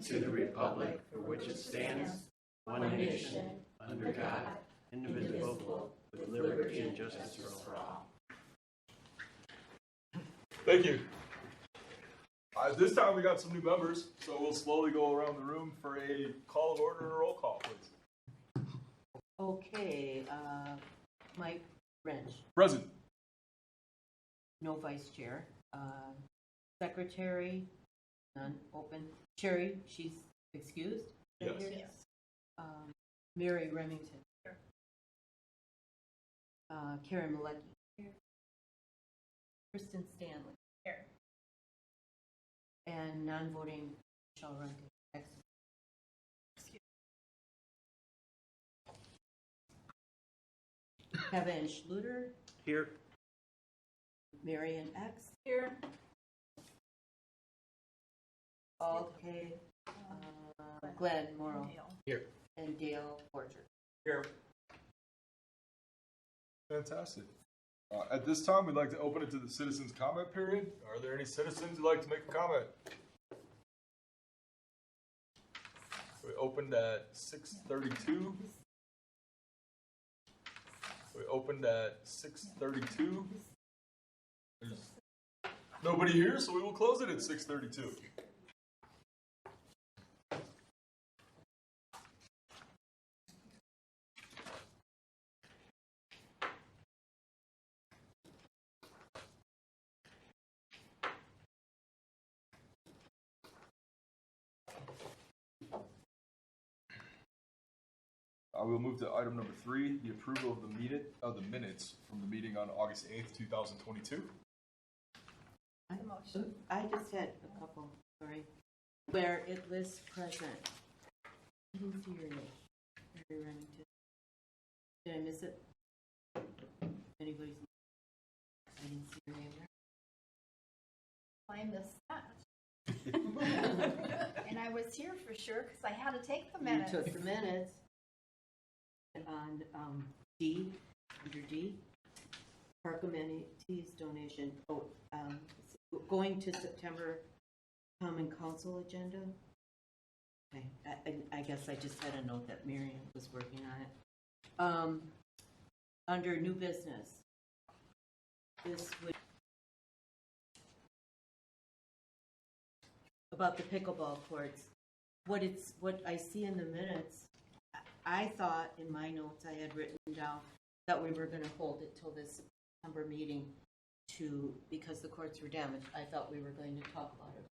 and to the republic for which it stands, one nation, under God, indivisible, with liberty and justice for all. Thank you. This time we got some new members, so we'll slowly go around the room for a call of order and a roll call, please. Okay, Mike Wrench. Present. No vice chair. Secretary, none. Open. Sherry, she's excused. Yes. Yes. Mary Remington. Here. Karen Malecki. Here. Kristen Stanley. Here. And non-voting Michelle Runke. Kevin Schluter. Here. Marion X. Here. Okay. Glenn Morrow. Here. And Dale Porter. Here. Fantastic. At this time, we'd like to open it to the citizens' comment period. Are there any citizens who'd like to make a comment? We opened at 6:32. There's nobody here, so we will close it at 6:32. I will move to item number 3, the approval of the minutes from the meeting on August 8th, 2022. I just had a couple, sorry, where it lists present. I didn't see your name. Mary Remington. Did I miss it? Anybody's name? I didn't see your name there. I missed that. And I was here for sure because I had to take the minutes. You took the minutes. On D, under D, park amenities donation. Going to September Common Council agenda. Okay, I guess I just had a note that Miriam was working on it. Under new business, this would about the pickleball courts. What I see in the minutes. I thought in my notes I had written down that we were going to hold it till this September meeting because the courts were damaged. I thought we were going to talk about it.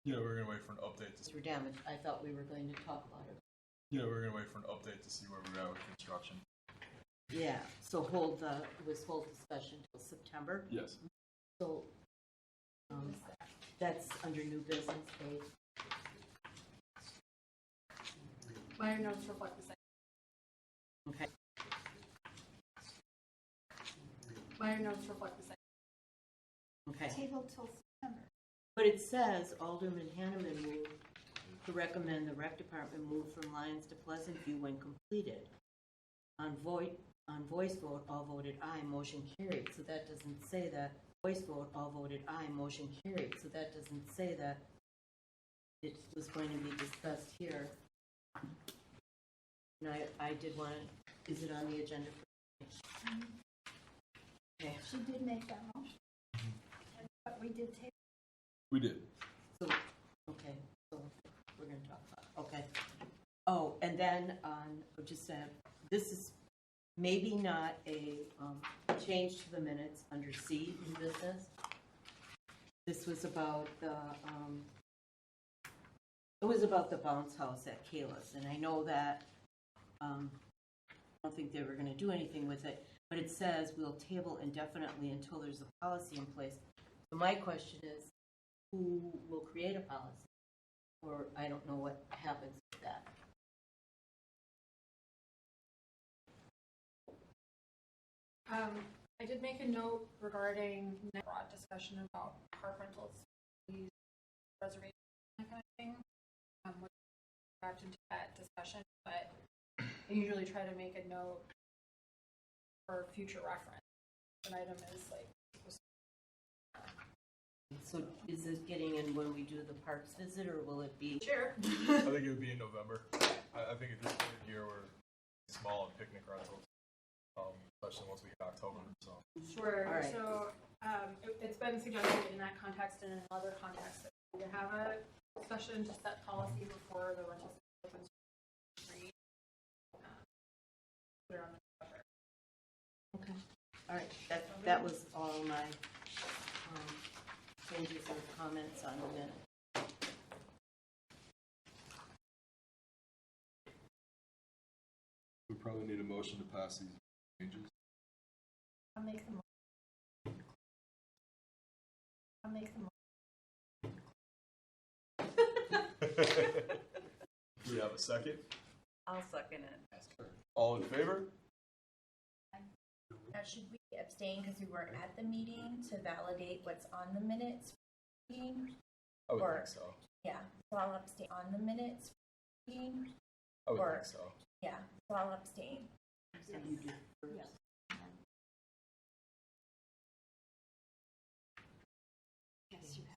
Yeah, we're going to wait for an update. Were damaged. I thought we were going to talk about it. Yeah, we're going to wait for an update to see where we're at with construction. Yeah, so hold discussion till September. Yes. So that's under new business page. My notes reflect the same. Okay. My notes reflect the same. Okay. Table till September. But it says Alderman Hanneman moved to recommend the rec department move from Lyons to Pleasant View when completed. On voice vote, all voted aye, motion carried. So that doesn't say that. Voice vote, all voted aye, motion carried. So that doesn't say that it was going to be discussed here. And I did want to, is it on the agenda for Okay. She did make that motion. But we did take. We did. So, okay, so we're going to talk about, okay. Oh, and then this is maybe not a change to the minutes under C in business. This was about the bounce house at Kalis, and I know that I don't think they were going to do anything with it, but it says we'll table indefinitely until there's a policy in place. So my question is, who will create a policy? Or I don't know what happens with that. I did make a note regarding broad discussion about park rentals, reservation, that kind of thing. We're wrapped into that discussion, but I usually try to make a note for future reference. An item is like So is this getting in when we do the parks visit, or will it be? Sure. I think it would be in November. I think at this point of the year we're small and picnic rentals, especially once we hit October. So Sure. All right. So it's been suggested in that context and in another context that we need to have a discussion to set policy before the rental season opens. Put it on the cover. Okay. All right. That was all my changes or comments on the minute. we probably need a motion to pass these changes. I'll make the motion. I'll make the motion. Do we have a second? I'll second it. All in favor? Now, should we abstain because we weren't at the meeting to validate what's on the minutes? Meeting? I would Or- think so. Yeah, so I'll abstain on the minutes. Meeting? I would or- think so. Yeah, so I'll abstain. So you do first. Yes. Yes, you have.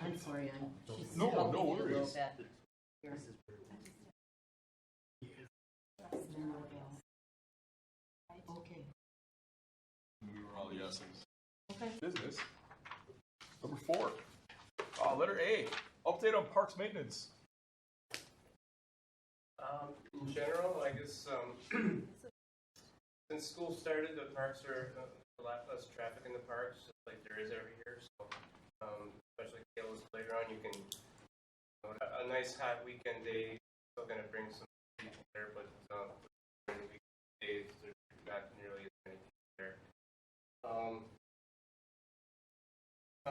I'm sorry, I'm just No, helping no you a little worries. bit. Here. Okay. We were all yeses. Okay. Business. Number 4. Letter A. Update on parks maintenance. In general, I guess since school started, the parks are a lot less traffic in the parks, just like there is every year. So, especially Kayla's playground, you can a nice hot weekend day. Still going to bring some people there, but during the weekdays, there's not nearly as many people there.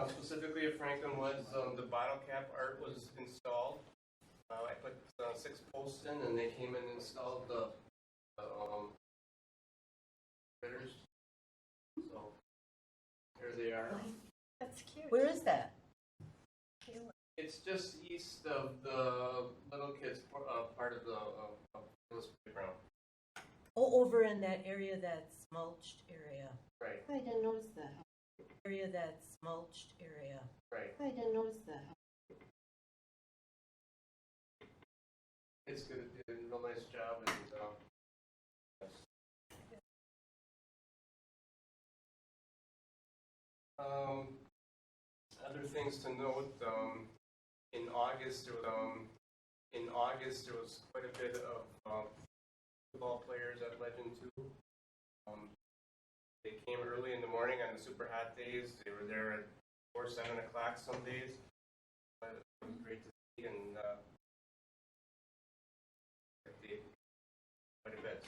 Specifically at Franklin Woods, the bottle cap art was installed. I put 6 posts in, and they came in and installed the critters. So here they are. That's cute. Where is that? It's just east of the little kids part of the playground. Oh, over in that area, that's mulched area. Right, I didn't notice that. Area that's mulched area. right. I didn't notice that. It's good. It did a real nice job, and yes. Other things to note. In August, there was quite a bit of football players at Legend 2. They came early in the morning on the super hot days. They were there at 4, 7 o'clock some days. But it was great to see, and quite a bit.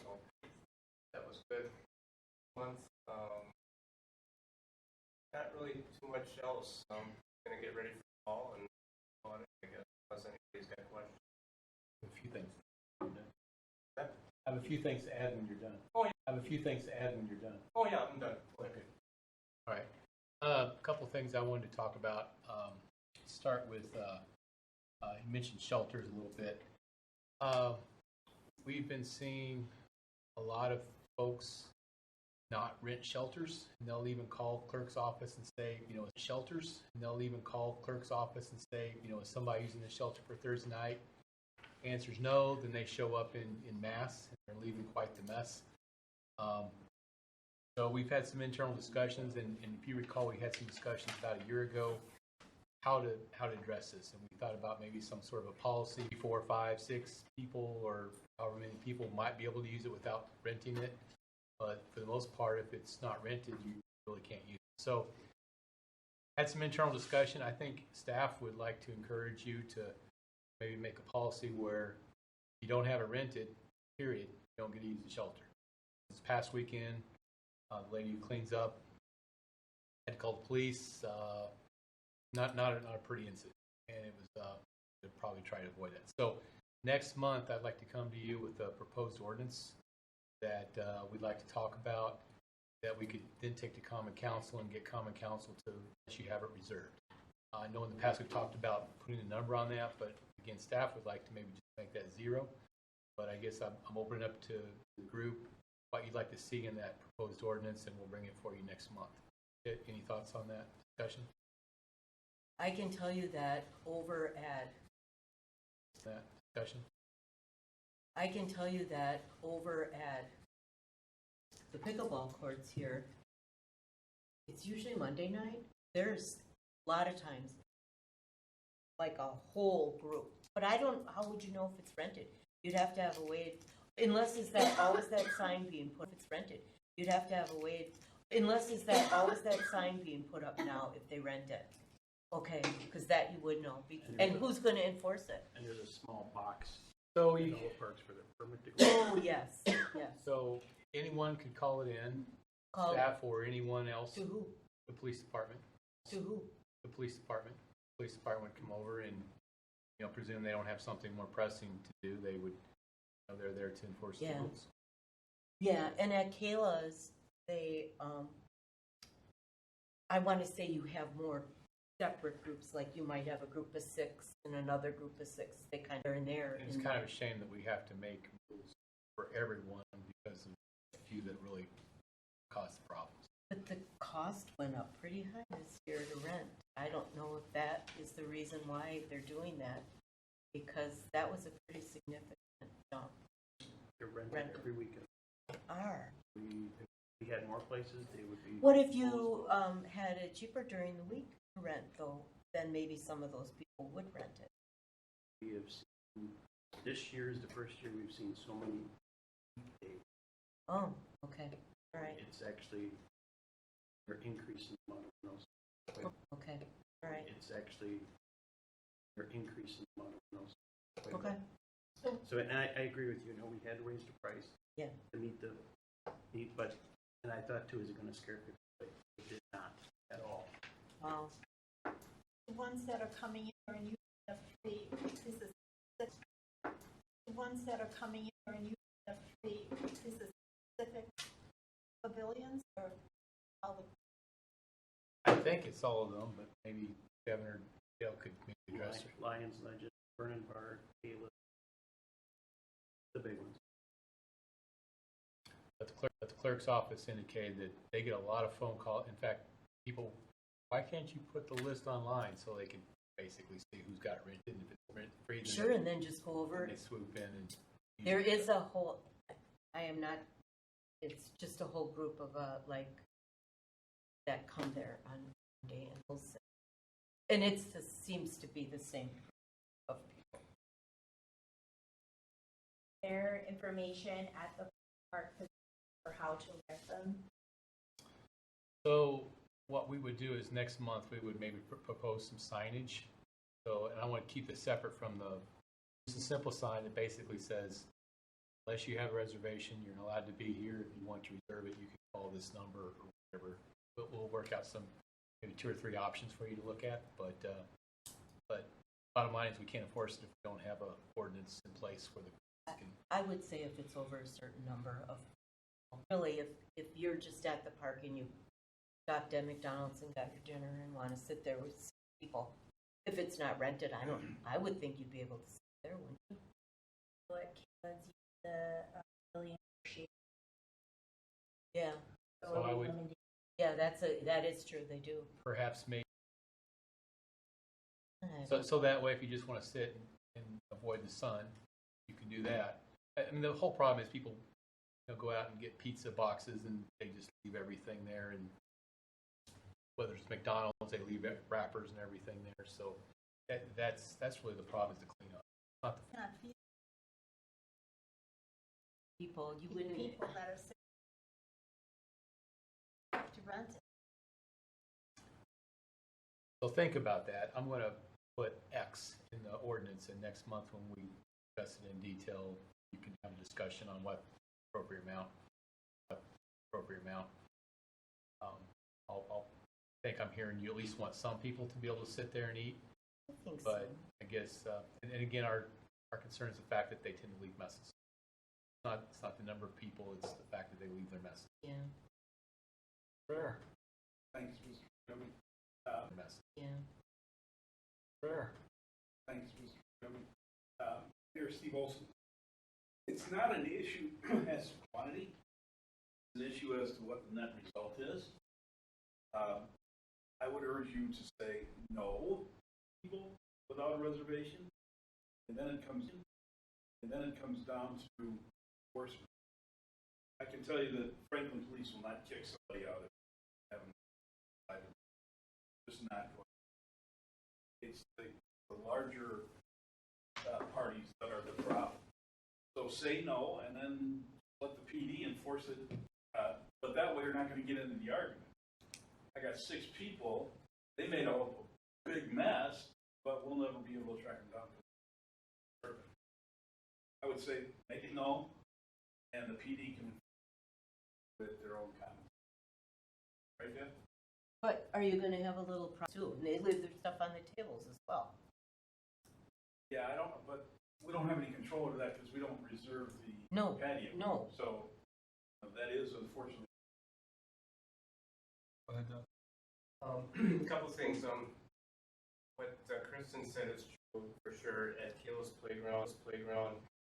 So that was good. Month. Not really too much else. Gonna get ready for fall and on it, I guess, unless anybody's got questions. A few things. Yeah. I have a few things to add when you're done. Oh, yeah. I have a few things to add when you're done. Oh yeah, I'm done. Okay. All right. A couple things I wanted to talk about. Start with, you mentioned shelters a little bit. We've been seeing a lot of folks not rent shelters, and they'll even call clerk's office and say, shelters, and they'll even call clerk's office and say, is somebody using the shelter for Thursday night? Answer's no, then they show up in mass, and they're leaving quite the mess. So we've had some internal discussions, and if you recall, we had some discussions about a year ago how to address this, and we thought about maybe some sort of a policy, 4, 5, 6 people, or however many people might be able to use it without renting it. But for the most part, if it's not rented, you really can't use it. So had some internal discussion. I think staff would like to encourage you to maybe make a policy where you don't have it rented, period, you don't get to use the shelter. This past weekend, the lady who cleans up had to call the police. Not a pretty incident, and it was to probably try to avoid that. So next month, I'd like to come to you with a proposed ordinance that we'd like to talk about. that we could then take to common council and get common council to let you have it reserved. I know in the past we've talked about putting a number on that, but again, staff would like to maybe just make that 0. But I guess I'm opening up to the group what you'd like to see in that proposed ordinance, and we'll bring it for you next month. Any thoughts on that discussion? I can tell you that over at That discussion? I can tell you that over at the pickleball courts here, it's usually Monday night. There's a lot of times like a whole group, but how would you know if it's rented? You'd have to have a way, unless is that always that sign being put, if it's rented, you'd have to have a way, unless is that always that sign being put up now if they rent it. Okay, because that you would know. And who's going to enforce it? And there's a small box So in we, the whole parks for the permit to go. Oh, yes, yes. so anyone could call it in, Call staff or anyone else, to who? the police department. To who? The police department. Police department would come over and, presume they don't have something more pressing to do, they would, they're there to enforce the Yeah. rules. Yeah, and at Kayla's, they, I want to say you have more separate groups, like you might have a group of 6 and another group of 6. They kind of are in there. And it's kind of a shame that we have to make rules for everyone because of a few that really cause problems. But the cost went up pretty high this year to rent. I don't know if that is the reason why they're doing that, because that was a pretty significant jump. They're rented Rented. every weekend. Are. If we had more places, they would be. What if you had it cheaper during the week to rent, though? Then maybe some of those people would rent it. We have seen, this year is the first year we've seen so many days. Oh, okay, all right, It's actually, they're increasing the amount of rentals. okay, all right, It's actually, they're increasing the amount of rentals. okay. So, and I agree with you, we had to raise the price. Yeah. To meet the need, but, and I thought too, is it gonna scare people? But it did not at all. Wow. The ones that are coming in and using the free, this is, the ones that are coming in and using the free, this is specific pavilions or all the, I think it's all of them, but maybe Kevin or Dale could maybe address it. Lions, Legend, Vernon Park, Gala, the big ones. But the clerk's office indicated that they get a lot of phone calls. In fact, people, why can't you put the list online so they can basically see who's got rented and if it's rent free? then Sure, and then just go over they it. swoop in and. There is a whole, I am not, it's just a whole group of, that come there on day and will sit. And seems to be the same group of people. Their information at the park for how to rent them. So what we would do is next month, we would maybe propose some signage. So, and I want to keep this separate from it's a simple sign that basically says, unless you have a reservation, you're not allowed to be here. If you want to reserve it, you can call this number or whatever. But we'll work out maybe 2 or 3 options for you to look at. But bottom line is we can't enforce it if we don't have an ordinance in place where the can. I would say if it's over a certain number of, really, if you're just at the park and you stopped at McDonald's and got your dinner and want to sit there with people, if it's not rented, I would think you'd be able to sit there, wouldn't you? What Kayla's the pavilion shape. Yeah, So I would yeah, that is true, they do. perhaps make, I so that way if you just want to sit and avoid the sun, you can do that. I mean, the whole problem is people go out and get pizza boxes and they just leave everything there, and whether it's McDonald's, they leave wrappers and everything there. So that's really the problem, is the cleanup. Not the not people, you wouldn't. people that are sick to rent it. So think about that. I'm going to put X in the ordinance, and next month when we discuss it in detail, you can have a discussion on what appropriate amount. I'll think I'm hearing you at least want some people to be able to sit there and eat, I think so. but I guess, and again, our concern is the fact that they tend to leave messes. It's not the number of people, it's the fact that they leave their messes. Yeah. Fair. Thanks, Mr. Chairman. Yeah. Fair. Thanks, Mr. Chairman. Here, Steve Olson. It's not an issue as to quantity. It's an issue as to what the net result is. I would urge you to say no, people without a reservation, and then it comes down to enforcement. I can tell you that Franklin Police will not kick somebody out if they haven't. Just not going. It's the larger parties that are the problem. So say no, and then let the PD enforce it. But that way, you're not going to get into the argument. I got 6 people. They made a big mess, but we'll never be able to track them down. Perfect. I would say make it no, and the PD can with their own comments. Right, Deb? But are you gonna have a little too? And they leave their stuff on the tables as well. Yeah, but we don't have any control over that because we don't reserve the patio. No. So that is unfortunately. Go ahead, Doug. A couple things. What Kristen said is true for sure. At Kayla's playground,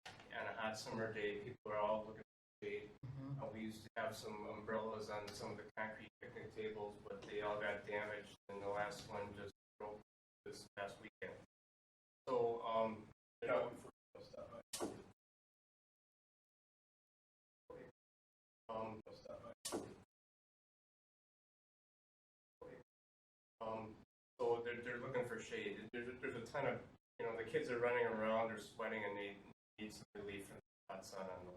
on a hot summer day, people are all looking for shade. We used to have some umbrellas on some of the concrete picnic tables, but they all got damaged, and the last one just broke this past weekend. So, so they're looking for shade. There's a ton of, the kids are running around, they're sweating, and they need some relief from the hot sun on them.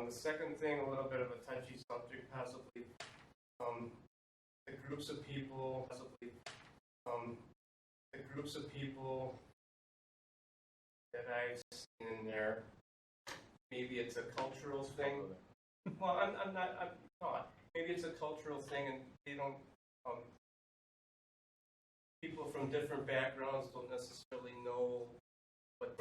The second thing, a little bit of a touchy subject, possibly. The groups of people, that I've seen in there. Maybe it's a cultural thing. Well, I'm not. Maybe it's a cultural thing, and they don't. People from different backgrounds don't necessarily know what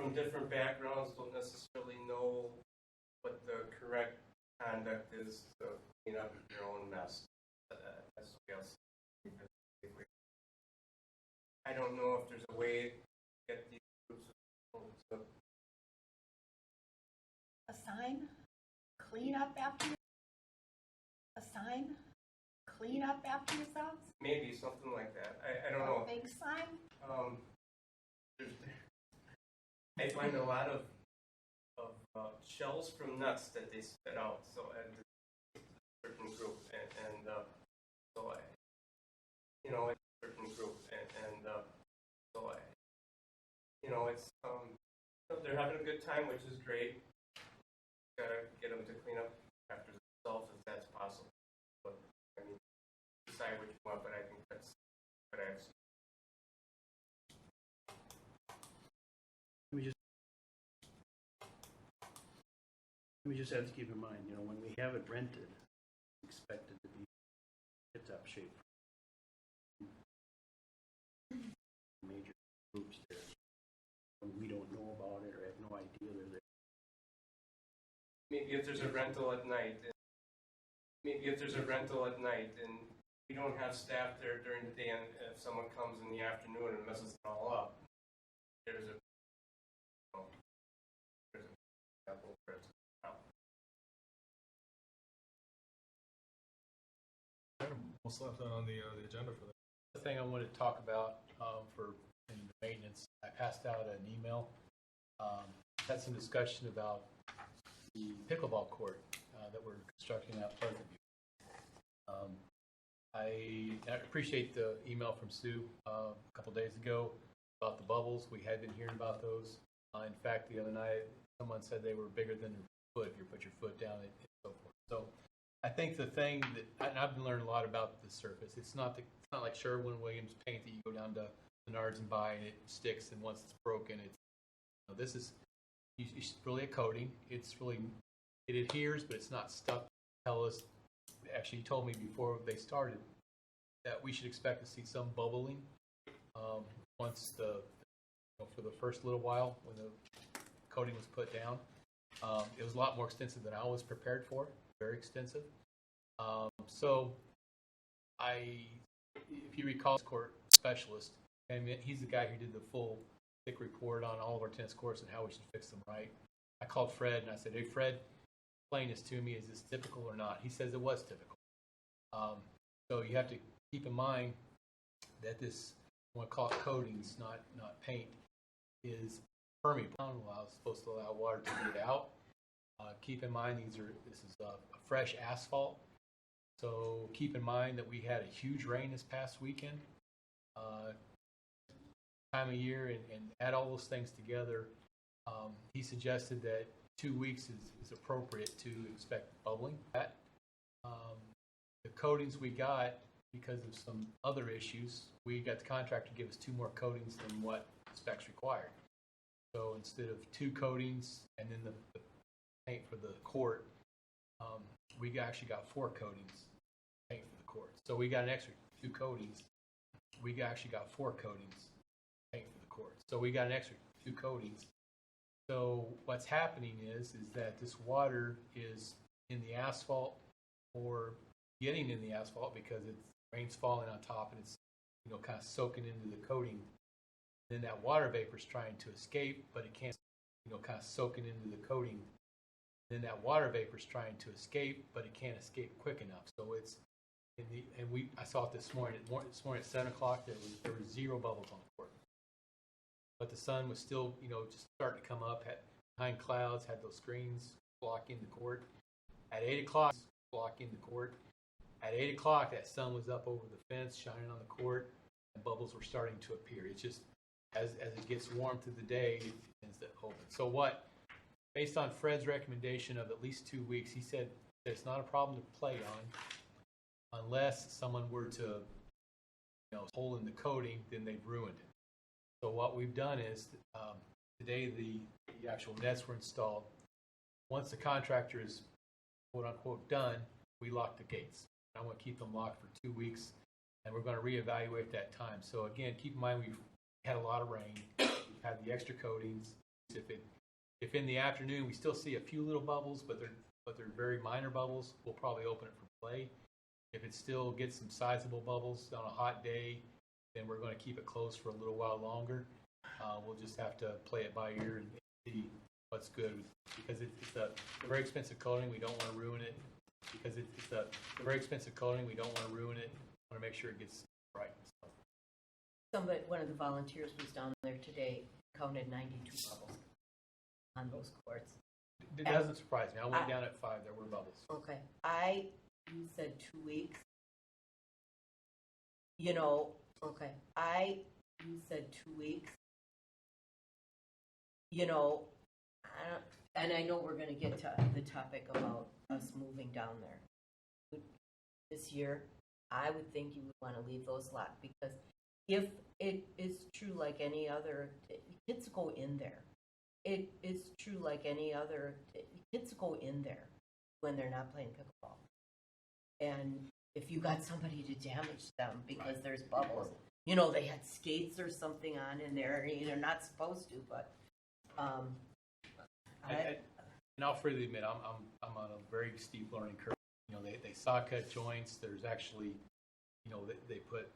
the correct conduct is to clean up your own mess. That's what else. I don't know if there's a way to get these groups of people to A sign, clean up after yourselves? maybe something like that. I don't know. A big sign? I find a lot of shells from nuts that they spit out. So at a certain group, and so I, at a certain group, and so I, it's they're having a good time, which is great. Gotta get them to clean up after themselves if that's possible. But I mean, decide what you want, but I think that's what I've seen. We just have to keep in mind, when we have it rented, it's expected to be tip-top shape. Major groups there. When we don't know about it or have no idea they're there. Maybe if there's a rental at night, and we don't have staff there during the day, and if someone comes in the afternoon and messes it all up, there's a example for it. We'll slap that on the agenda for that. The thing I wanted to talk about for in the maintenance, I passed out an email. Had some discussion about the pickleball court that we're constructing at Pleasant View. I appreciate the email from Sue a couple days ago about the bubbles. We had been hearing about those. In fact, the other night, someone said they were bigger than your foot if you put your foot down and so forth. So I think the thing that I've been learning a lot about the surface. It's not like Sherwin-Williams paint that you go down to Menards and buy and it sticks, and once it's broken, this is really a coating. It adheres, but it's not stuck. Actually, he told me before they started that we should expect to see some bubbling once for the first little while when the coating was put down. It was a lot more extensive than I was prepared for. Very extensive. So if you recall, court specialist, and he's the guy who did the full thick report on all of our tennis courts and how we should fix them right. I called Fred and I said, "Hey, Fred, explain this to me. Is this typical or not?" He says it was typical. So you have to keep in mind that this, I want to call it coatings, not paint, is permeable. It's supposed to allow water to get out. Keep in mind this is a fresh asphalt. So keep in mind that we had a huge rain this past weekend. Time of year and add all those things together. He suggested that 2 weeks is appropriate to expect bubbling. The coatings we got, because of some other issues, we got the contractor to give us 2 more coatings than what specs required. So instead of 2 coatings and then the paint for the court, we actually got 4 coatings paint for the court. So we got an extra 2 coatings. We actually got 4 coatings paint for the court. So we got an extra 2 coatings. So what's happening is that this water is in the asphalt or getting in the asphalt because rain's falling on top and it's kind of soaking into the coating. Then that water vapor is trying to escape, but it can't. Kind of soaking into the coating. Then that water vapor is trying to escape, but it can't escape quick enough. So it's I saw it this morning. This morning at 7 o'clock, there was 0 bubbles on the court. But the sun was still, just starting to come up. Had behind clouds, had those screens blocking the court. At 8 o'clock, blocking the court. At 8 o'clock, that sun was up over the fence, shining on the court, and bubbles were starting to appear. It's just as it gets warm through the day, it tends to open. So based on Fred's recommendation of at least 2 weeks, he said that it's not a problem to play on unless someone were to, hole in the coating, then they've ruined it. So what we've done is today the actual nets were installed. Once the contractor is quote unquote done, we lock the gates. I want to keep them locked for 2 weeks, and we're going to reevaluate that time. So again, keep in mind we've had a lot of rain. We've had the extra coatings. If in the afternoon we still see a few little bubbles, but they're very minor bubbles, we'll probably open it for play. If it still gets some sizable bubbles on a hot day, then we're going to keep it closed for a little while longer. We'll just have to play it by ear and see what's good, because it's a very expensive coating. We don't want to ruin it. Because it's a very expensive coating, we don't want to ruin it. We want to make sure it gets right. One of the volunteers was down there today, counted 92 bubbles on those courts. It doesn't surprise me. I went down at 5. There were bubbles. Okay. You said 2 weeks. Okay. You said 2 weeks. And I know we're going to get to the topic about us moving down there. This year, I would think you would want to leave those locked, because if it is true like any other, kids go in there. It is true like any other, kids go in there when they're not playing pickleball. And if you got somebody to damage them because there's bubbles, they had skates or something on in there, they're not supposed to, but and I'll freely admit, I'm on a very steep learning curve. They saw cut joints. There's actually, they put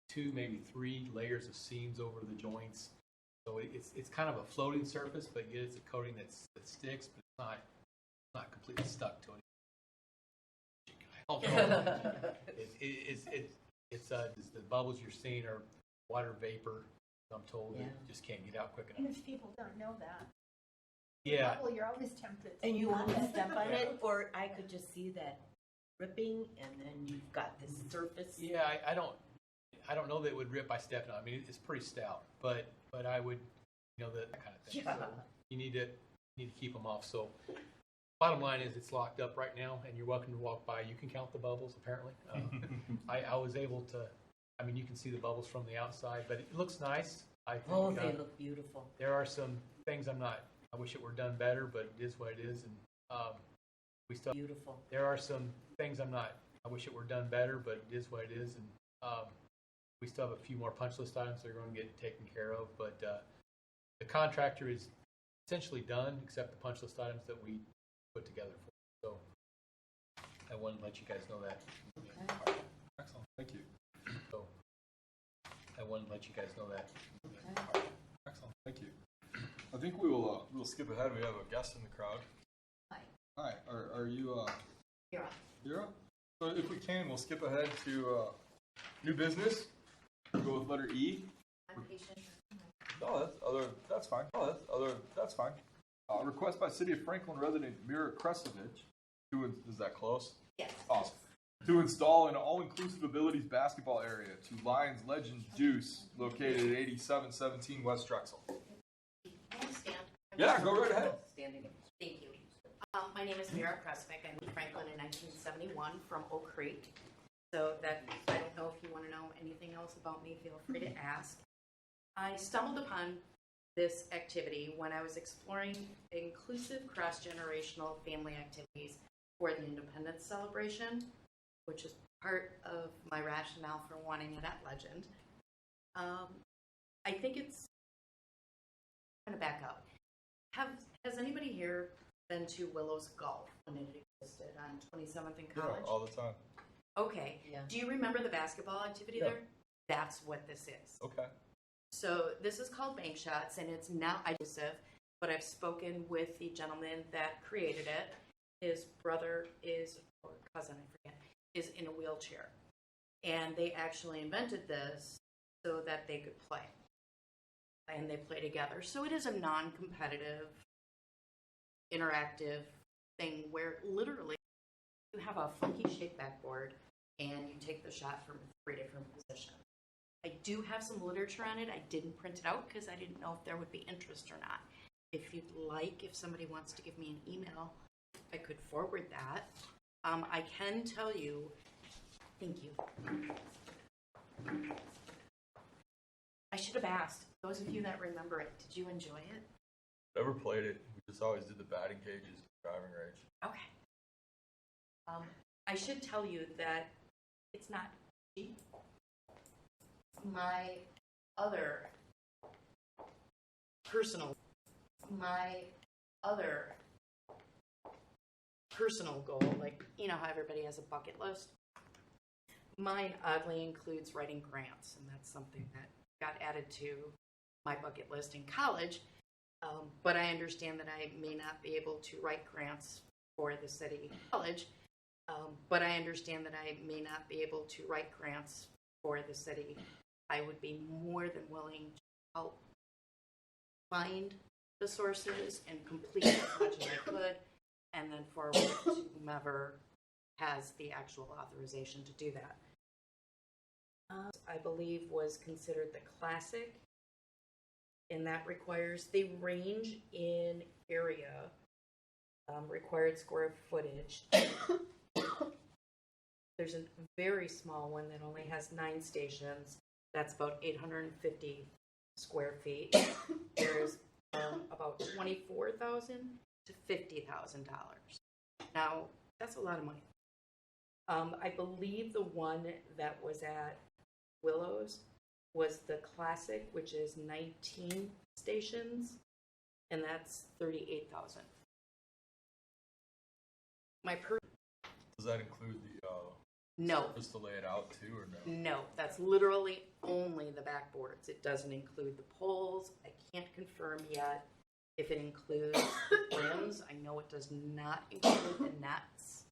2, maybe 3 layers of seams over the joints. So it's kind of a floating surface, but yet it's a coating that sticks, but it's not completely stuck to it. I don't know. It's the bubbles you're seeing are water vapor. I'm told Yeah. It just can't get out quick And enough. if people don't know that. Yeah. Well, you're always tempted. and you want to step on Yeah. it, or I could just see that ripping, and then you've got this surface. Yeah, I don't know that it would rip by stepping on. I mean, it's pretty stout, but I would, that kind of thing. Yeah. So you need to keep them off. So bottom line is it's locked up right now, and you're welcome to walk by. You can count the bubbles, apparently. I was able to. I mean, you can see the bubbles from the outside, but it looks nice. I think, They look beautiful. there are some things I wish it were done better, but it is what it is, and we still. Beautiful. There are some things I wish it were done better, but it is what it is, and we still have a few more punch list items that are going to get taken care of. But the contractor is essentially done, except the punch list items that we put together for. So I wanted to let you guys know that. Okay. Excellent, thank you. So, I wanted to let you guys know that. Okay. Excellent, thank you. I think we'll skip ahead. We have a guest in the crowd. Hi. Hi, are you You're on. You're up? So if we can, we'll skip ahead to new business. We'll go with letter E. I'm patient. No, that's fine. Request by City of Franklin resident Mira Kresovich is that close? Yes. Awesome. To install an all-inclusive abilities basketball area to Lions Legends Juice located at 8717 West Drexel. Can I stand? Yeah, go right ahead. Standing. Thank you. My name is Mira Kresvik. I moved to Franklin in 1971 from Oak Creek. So that, I don't know if you want to know anything else about me, feel free to ask. I stumbled upon this activity when I was exploring inclusive cross-generational family activities for the Independence celebration, which is part of my rationale for wanting it at Legend. I think it's, I'm going to back up. Has anybody here been to Willow's Golf when it existed on 27th and College? Yeah, all the time. Okay. Yeah. Do you remember the basketball activity there? That's what this is. Okay. So this is called Bank Shots, and it's not inclusive, but I've spoken with the gentleman that created it. His brother is, or cousin, I forget, is in a wheelchair. And they actually invented this so that they could play. And they play together. So it is a non-competitive, interactive thing where literally you have a funky shaped backboard and you take the shot from 3 different positions. I do have some literature on it. I didn't print it out because I didn't know if there would be interest or not. If you'd like, if somebody wants to give me an email, I could forward that. I can tell you, thank you. I should have asked, those of you that remember it, did you enjoy it? Never played it. We just always did the batting cages, driving range. Okay. I should tell you that it's not cheap. My other personal goal, like, you know how everybody has a bucket list? Mine oddly includes writing grants, and that's something that got added to my bucket list in college. But I understand that I may not be able to write grants for the city college. But I understand that I may not be able to write grants for the city. I would be more than willing to help find the sources and complete as much as I could, and then forward it to whomever has the actual authorization to do that. I believe was considered the classic, and that requires, they range in area, required square footage. There's a very small one that only has 9 stations. That's about 850 square feet. There's about $24,000 to $50,000. Now, that's a lot of money. I believe the one that was at Willows was the classic, which is 19 stations, and that's $38,000. Does that include the No. just to lay it out too, or no? No, that's literally only the backboards. It doesn't include the poles. I can't confirm yet if it includes the rims. I know it does not include the nets.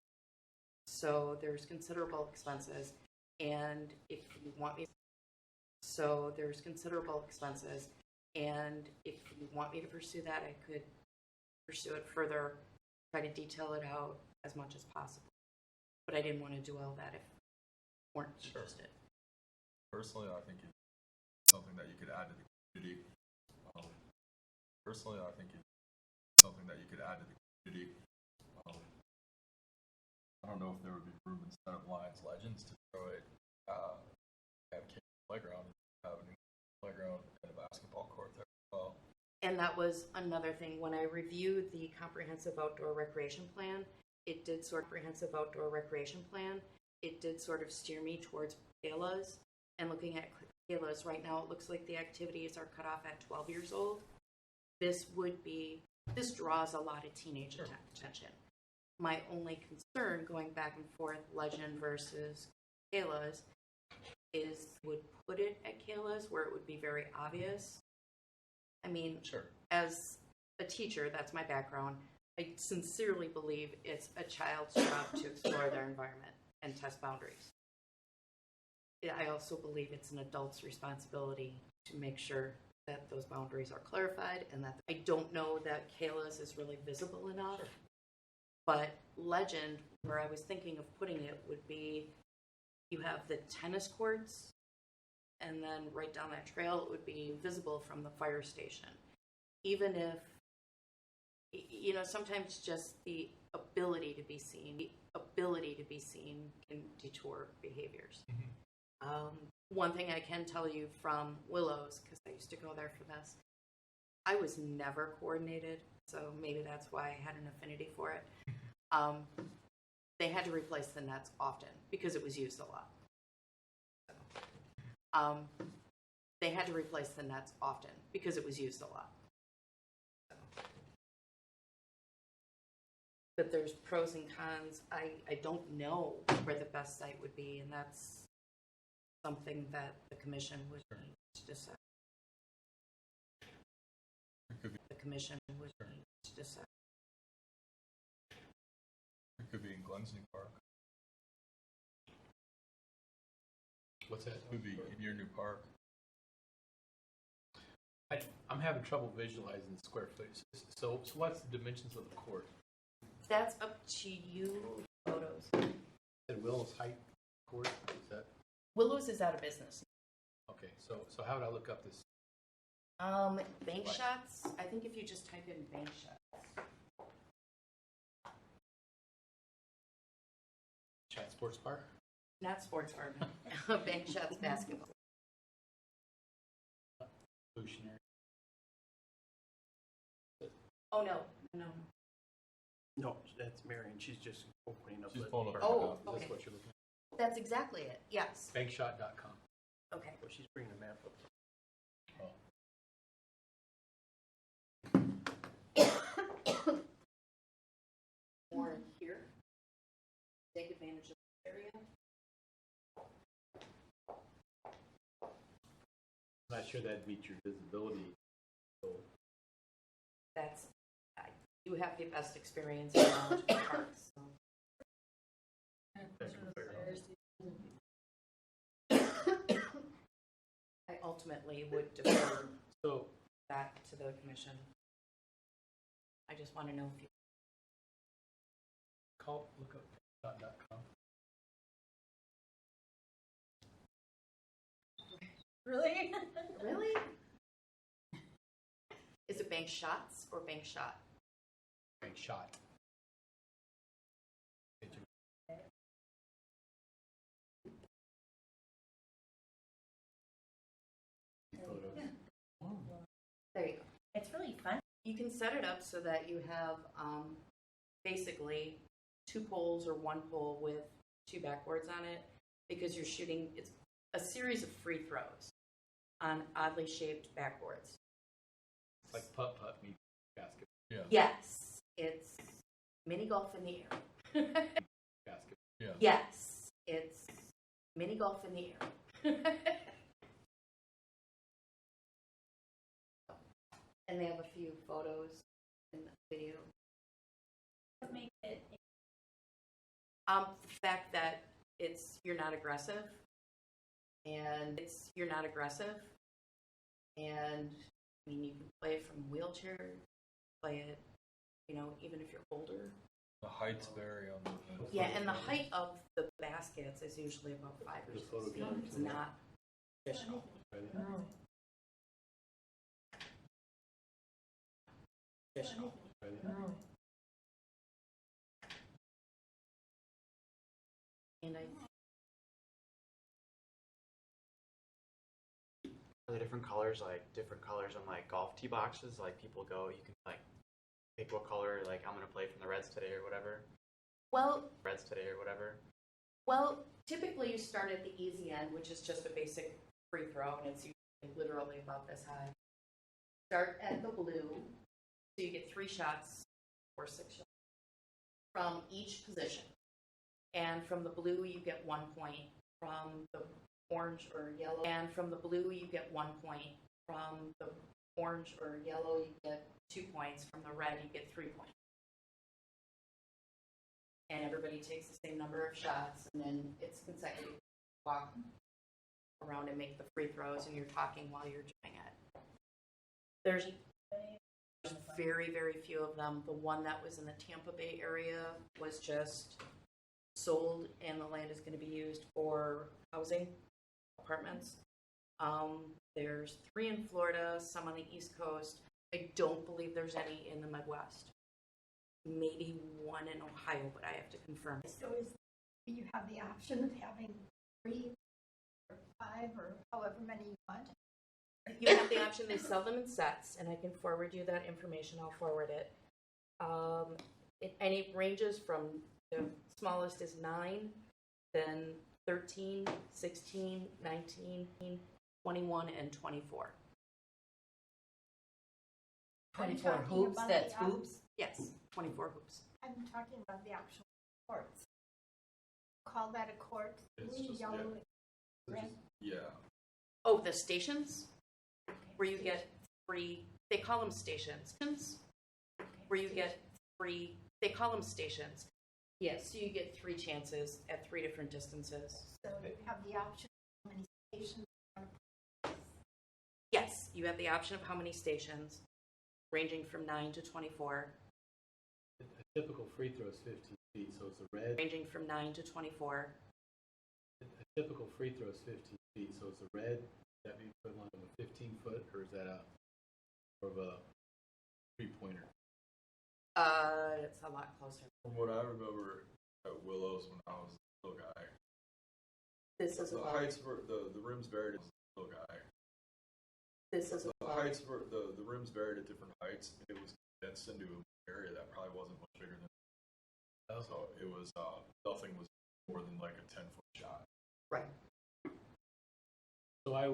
So there's considerable expenses. And if you want me, to pursue that, I could pursue it further, try to detail it out as much as possible. But I didn't want to do all that if you weren't interested. Personally, I think it's something that you could add to the community. I don't know if there would be room instead of Lions Legends to throw it, have a playground, have a new playground and a basketball court there as well. And that was another thing. When I reviewed the comprehensive outdoor recreation plan, it did sort of steer me towards Kayla's. And looking at Kayla's right now, it looks like the activities are cut off at 12 years old. This draws a lot of teenage attention. my only concern going back and forth, Legend versus Kayla's, is would put it at Kayla's where it would be very obvious. I mean, Sure. as a teacher, that's my background. I sincerely believe it's a child's job to explore their environment and test boundaries. I also believe it's an adult's responsibility to make sure that those boundaries are clarified, and that I don't know that Kayla's is really visible enough. Sure. But Legend, where I was thinking of putting it, would be you have the tennis courts, and then right down that trail it would be visible from the fire station. Even if, you know, sometimes just the ability to be seen can detour behaviors. One thing I can tell you from Willows, because I used to go there for this, I was never coordinated, so maybe that's why I had an affinity for it. They had to replace the nets often because it was used a lot. They had to replace the nets often because it was used a lot. But there's pros and cons. I don't know where the best site would be, and that's something that the commission would need to decide. The commission would need to decide. It could be in Glensney Park. What's that? It could be in your new park. I'm having trouble visualizing the square footage. So what's the dimensions of the court? That's up to you. Photos. Is Willow's height court? Is that Willows is out of business. okay? So how would I look up this? Bank shots. I think if you just type in bank shots. Chat Sports Park? Not sports bar, no. Bank shots basketball. Evolutionary. Oh, no. No, that's Marion. She's just opening up. She's the pulling up. park. Oh, That's okay. what you're looking at. That's exactly it. Yes. Bankshot.com. Okay. Well, she's bringing the map up. More here. Take advantage of the area. I'm not sure that'd meet your visibility goal. That's, I do have the best experience around parks. So. I ultimately would defer So that to the commission. I just want to know if you. look up bankshot.com. Really? Really? Is it bank shots or bank shot? Bankshot. There you go. It's really fun. You can set it up so that you have basically 2 poles or 1 pole with 2 backboards on it, because you're shooting, it's a series of free throws on oddly shaped backboards. It's like putt-putt meets basketball. Yeah. Yes, it's mini golf in the air. Basketball. Yeah. Yes, it's mini golf in the air. And they have a few photos in the video. What makes it? The fact that you're not aggressive, and and I mean, you can play it from a wheelchair, play it, you know, even if you're older. The heights vary on the. Yeah, and the height of the baskets is usually about 5 or 6 feet. It's not traditional. Traditional. And Are there different colors, like different colors on like golf tee boxes? Like people go, you can like pick what color, like I'm gonna play from the Reds today or whatever. Well, typically you start at the easy end, which is just a basic free throw, and it's usually literally about this high. Start at the blue, so you get 3 shots or 6 shots. from each position. And from the blue, you get 1 point. From the orange or yellow, and from the blue, you get 1 point. From the orange or yellow, you get 2 points. From the red, you get 3 points. And everybody takes the same number of shots, and then it's consecutive. Walk around and make the free throws, and you're talking while you're doing it. There's very, very few of them. The one that was in the Tampa Bay area was just sold, and the land is going to be used for housing, apartments. There's 3 in Florida, some on the East Coast. I don't believe there's any in the Midwest. Maybe 1 in Ohio, but I have to confirm. So you have the option of having 3 or 5 or however many you want? You have the option. They sell them in sets, and I can forward you that information. I'll forward it. And it ranges from the smallest is 9, then 13, 16, 19, 21, and 24. 24 talking hoops, about that's the, hoops? Yes, 24 hoops. I'm talking about the actual courts. Call that a court? It's Blue, just- yellow, yeah. red? Yeah. Oh, the stations? Where you get free, they call them stations. Where you get free, they call them stations. Yes, so you get 3 chances at 3 different distances. So you have the option of how many stations you want to put. Yes, you have the option of how many stations, ranging from 9 to 24. A typical free throw is 15 feet, so it's a red. Ranging from 9 to 24. A typical free throw is 15 feet, so it's a red. Would that be equivalent of a 15-foot, or is that more of a three-pointer? It's a lot closer. From what I remember at Willows when I was a little guy, This is the about, heights were the rims varied as a little guy. this is The about, heights were the rims varied at different heights. It was condensed into an area that probably wasn't much bigger than. So it was nothing was more than like a 10-foot shot. right. So I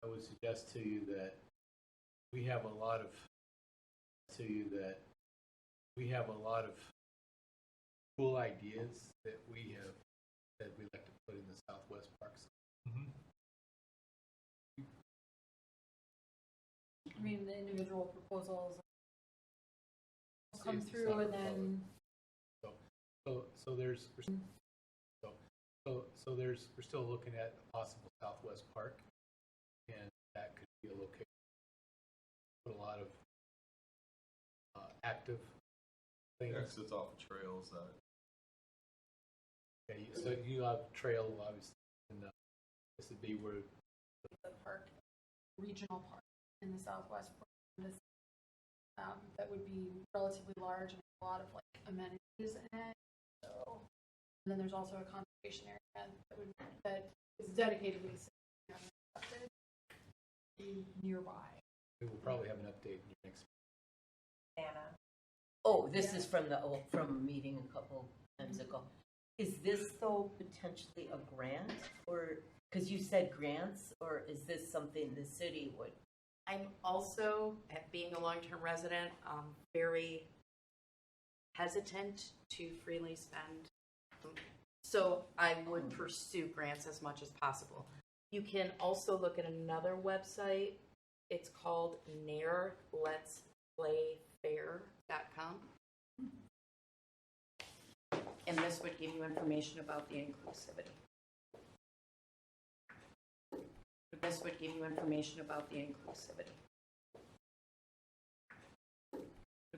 would suggest to you that we have a lot of cool ideas that we like to put in the Southwest Parks. I mean, the individual proposals come See, through and then, we're still looking at a possible Southwest Park, and that could be a location. Put a lot of active things. Yeah, 'cause it's off the trails that. Okay, so you have trail, obviously, and this would be where the park, regional park in the Southwest, this, that would be relatively large and a lot of like amenities in it. So, and then there's also a conservation area that is dedicated to the nearby. we will probably have an update in your next. Anna. Oh, this is from from a meeting a couple times ago. Is this though potentially a grant, or, because you said grants, or is this something the city would? I'm also, at being a long-term resident, very hesitant to freely spend. So I would pursue grants as much as possible. You can also look at another website. It's called nairletsplayfair.com. And this would give you information about the inclusivity. This would give you information about the inclusivity.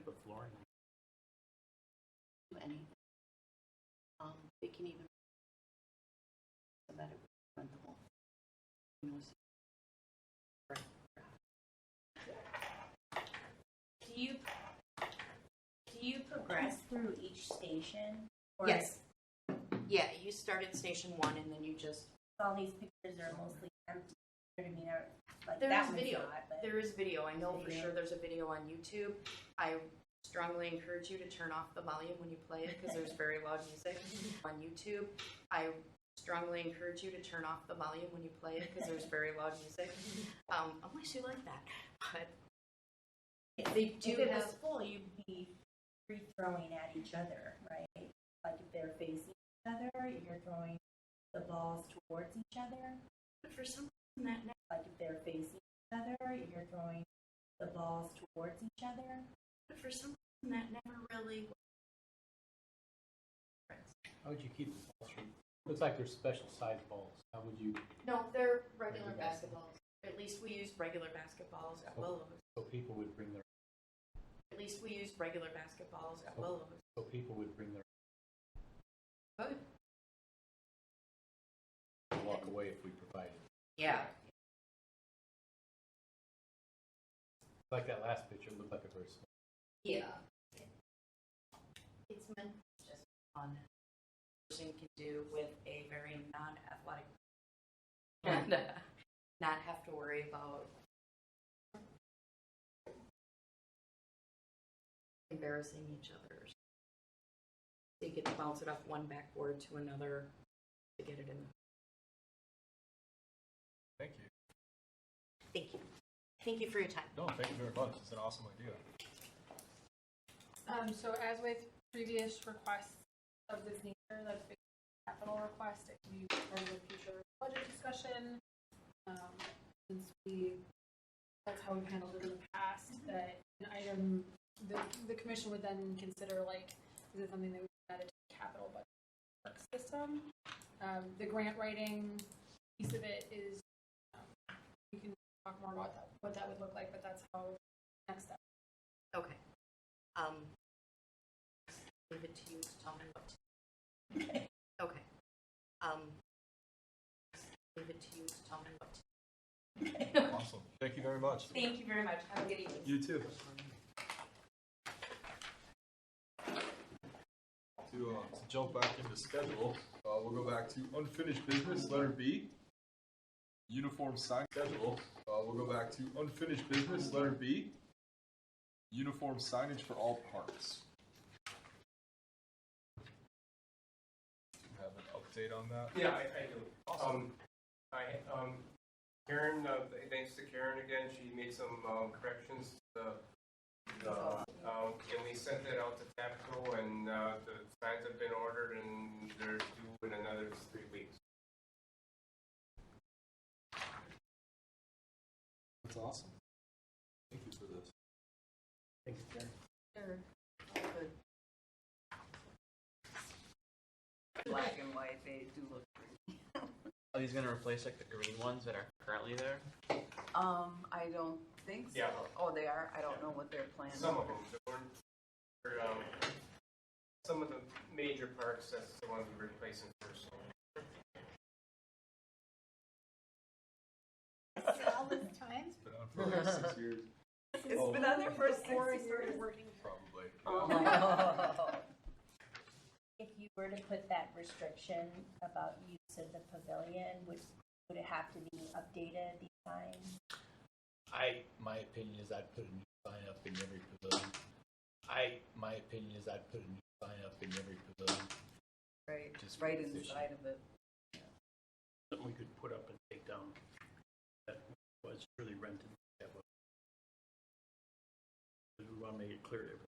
Put flooring. Do anything. They can even so that it would rentable. Do you progress through each station? Or Yes. Yeah, you start at station 1 and then you just. all these pictures are mostly empty? You know what I mean? Like There that is one's video. not, but There is video. I know for Video. sure there's a video on YouTube. I strongly encourage you to turn off the volume when you play it because there's very loud music on YouTube. I strongly encourage you to turn off the volume when you play it because there's very loud music. Unless you like that. But if they do if it have. was full, you'd be free throwing at each other, right? Like if they're facing each other, you're throwing the balls towards each other. But for some reason that like if they're facing each other, you're throwing the balls towards each other. But for some reason that never really. How would you keep the balls from? Looks like they're special size balls. How would you? No, they're regular basketballs. At least we use regular basketballs at Willows. So people would bring their. At least we use regular basketballs at Willows. So people would bring their. Good. Walk away if we provided. Yeah. Like that last picture looked like a very small. Yeah. It's meant just fun. Person can do with a very non-athletic and not have to worry about embarrassing each other. So you get to bounce it off one backboard to another to get it in. Thank you. Thank you. Thank you for your time. No, thank you very much. It's an awesome idea. So as with previous requests of this nature, that's a capital request, it can be part of a future budget discussion. Since that's how we've handled it in the past, that an item, the commission would then consider, like, is it something that we added to the capital budget system? The grant writing piece of it is, we can talk more about that, what that would look like, but that's how next step. Okay. Leave it to you to tell me what to do. Okay. Leave it to you to tell me what to do. Awesome. Thank you very much. Thank you very much. Have a good evening. You too. To jump back into schedule, we'll go back to unfinished business, letter B. Uniform sign schedule. We'll go back to unfinished business, letter B. Uniform signage for all parks. Do you have an update on that? Yeah, I do. Awesome. Karen, thanks to Karen again, she made some corrections to and we sent it out to TAPCO, and the signs have been ordered, and they're due in another 3 weeks. That's awesome. Thank you for this. Thanks, Karen. Sure. Good. Black and white, they do look pretty. Are these gonna replace like the green ones that are currently there? I don't think so. Yeah. Oh, they are? I don't know what their plans Some are. of them, some of the major parks, that's the ones we're replacing first. All this time? It's been on for like 6 years. It's been on there for 6 years. Probably. Oh my God. If you were to put that restriction about use of the pavilion, would it have to be updated, these signs? My opinion is I'd put a new sign up in every pavilion. My opinion is I'd put a new sign up in every pavilion. Right, Just right position. inside of it. Something we could put up and take down that was really rented. We want to make it clear to everyone.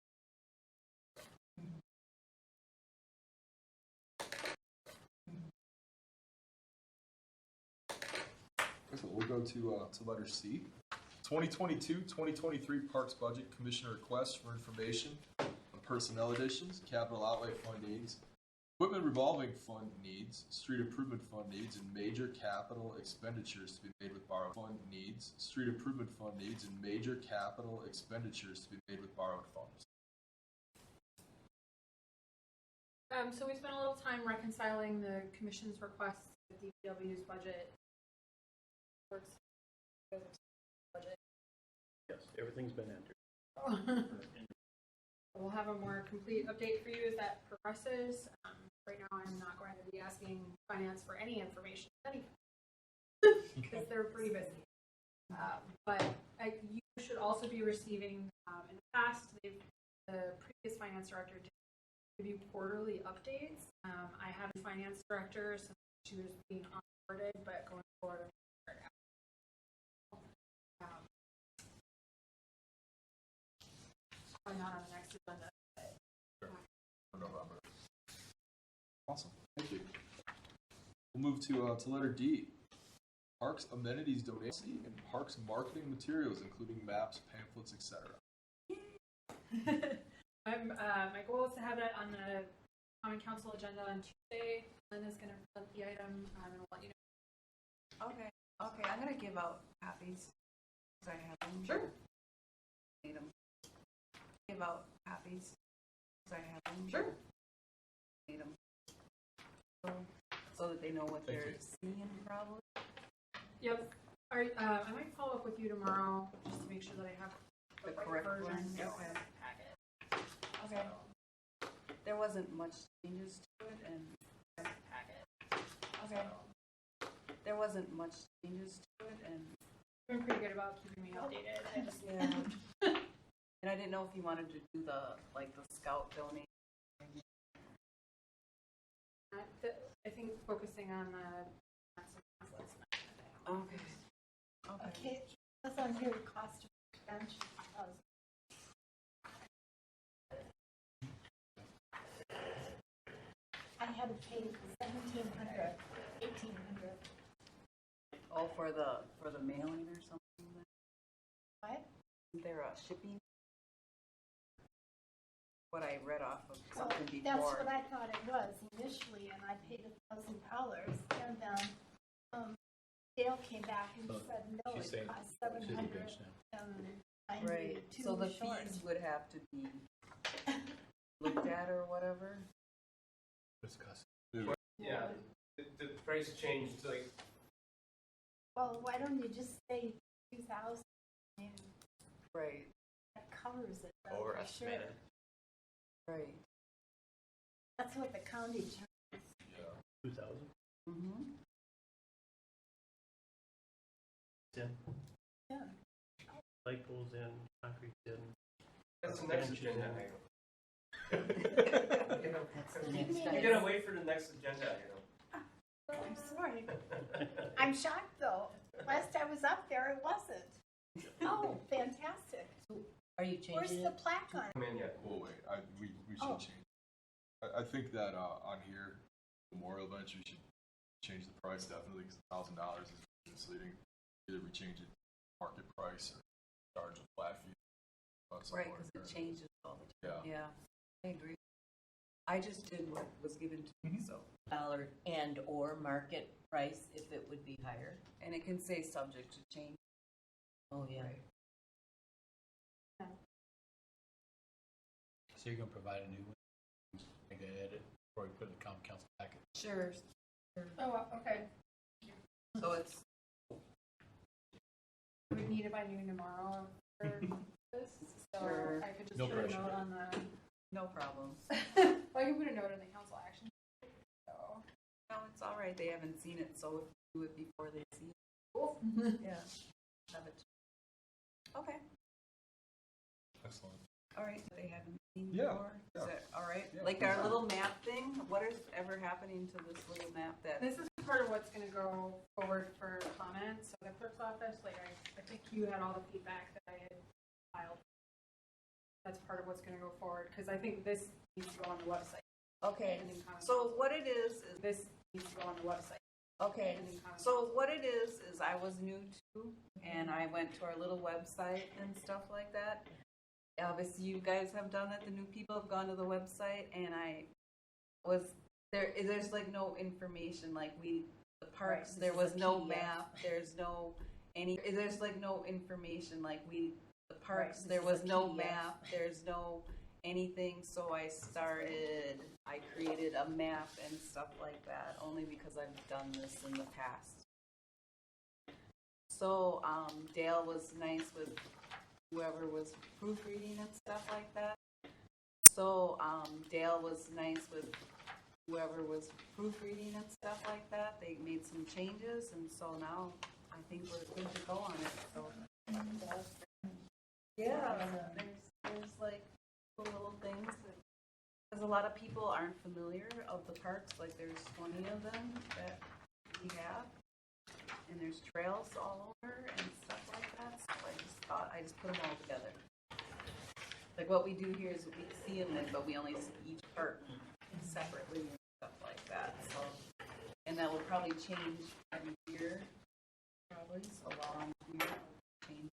So we'll go to letter C. 2022-2023 Parks Budget Commissioner requests for information on personnel additions, capital outlay fund needs, equipment revolving fund needs, street improvement fund needs, and major capital expenditures to be made with borrowed fund needs, street improvement fund needs, and major capital expenditures to be made with borrowed funds. So we spent a little time reconciling the commission's requests with DPW's budget. Budget. Yes, everything's been entered. We'll have a more complete update for you as that progresses. Right now, I'm not going to be asking finance for any information, because they're pretty busy. But you should also be receiving, in the past, the previous finance director did give you quarterly updates. I have a finance director since she was being onboarded, but going forward, probably not on the next agenda. Sure. For November. Awesome, thank you. We'll move to letter D. Parks amenities donation and parks marketing materials, including maps, pamphlets, etc. My goal is to have it on the common council agenda on Tuesday. Linda's going to present the item, and we'll let you know. Okay, I'm gonna give out copies, because I have them. Sure. Need them. Give out copies, because I have them. Sure. Need them. So that they know what Thank they're you. seeing, probably. Yep. I might follow up with you tomorrow just to make sure that I have The right correct version one. in the Okay. packet. Okay. There wasn't much changes to it, and okay. There wasn't much changes to it, and You've been pretty good about keeping me updated. I just yeah. And I didn't know if you wanted to do the scout donation. I think focusing on the pamphlets. Okay. Okay, that's on here, the cost of bench. I had to pay $1,700, $1,800. Oh, for the mailing or something? What? Isn't there a shipping? What I read off of Well, something that's before. what I thought it was initially, and I paid $1,000, and then Dale came back and said, no, She's it saying cost she's a bench $792 now. Right, so the short. fees would have to be looked at or whatever? Discuss. Yeah, the price changed, like, Well, why don't you just say 2,000? And Right, that covers it. then, for Overestimated. sure. right. That's what the county charges. 2,000. Mm-hmm. In, Yeah. light poles in, concrete in. that's the next Benches agenda in. item. the next You item. gotta wait for the next agenda item. I'm sorry. I'm shocked, though. Last I was up there, it wasn't. Oh, fantastic. Are you Where's changing the it? plaque on it? Come in yet. Oh wait, we should Oh. change. I think that on here, Memorial Bench, we should change the price definitely because $1,000 is misleading. Either we change it market price or charge a flat fee. Right, because it changes all the time. Yeah. Yeah, I agree. I just did what was given to me, so. Dollar and or market price if it would be higher. And it can say subject to change. Oh, yeah. Right. So you're gonna provide a new one? Make that edit before we put it in the common council packet? Sure. Oh, okay. So it's, We need it by noon tomorrow for this, so Sure. I could just No put a pressure. note on the. no problem. Well, I can put a note in the council action. So. No, it's all right. They haven't seen it, so do it before they see it. Cool. Yeah. Have it. Okay. Excellent. All right. They haven't seen Yeah, before. yeah. Is that all right? Yeah, Like please our do. little map thing. What is ever happening to this little map that? This is part of what's gonna go forward for comments. So the clerk's office, like I think you had all the feedback that I had filed. That's part of what's gonna go forward, because I think this needs to go on the website. Okay. Pending comment. So what it is This needs to go on the website. okay. Pending comment. So what it is I was new to, and I went to our little website and stuff like that. Obviously, you guys have done it. The new people have gone to the website, and I was there. There's like no information. Like the parks, Right, there this is was a no PDF. map. There's no any. There's like no information. Like the parks, this there is was a no PDF. map. There's no anything. So I created a map and stuff like that, only because I've done this in the past. So Dale was nice with whoever was proofreading and stuff like that. So Dale was nice with whoever was proofreading and stuff like that. They made some changes, and so now I think we're good to go on it. So yeah, there's like cool little things that, because a lot of people aren't familiar of the parks. Like there's 20 of them that we have, and there's trails all over and stuff like that. So I just thought I just put them all together. Like what we do here is we see them, but we only see each park separately and stuff like that will probably change every year, probably, so long year, change.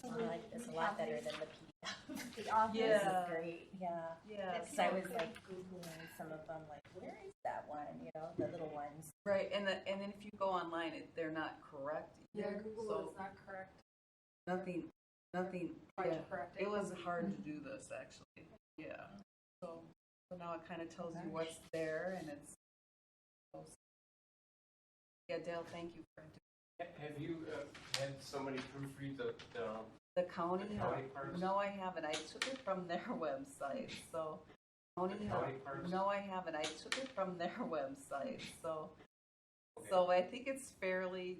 I like this a lot better than the PDF. The office Yeah. is great, yeah. Yeah, Because I was like Googling some of them, like, where is that one, you know, the little ones. right, and then if you go online, they're not correct either, so not correct. nothing, Tried to yeah. correct It was hard to do this, actually, yeah. So now it kind of tells you what's there, and it's, yeah, Dale, thank you for Have you had somebody proofread the the county. The county parks? No, I haven't. I took it from their website, so. county parks? No, I haven't. I took it from their website, so. Okay. So I think it's fairly,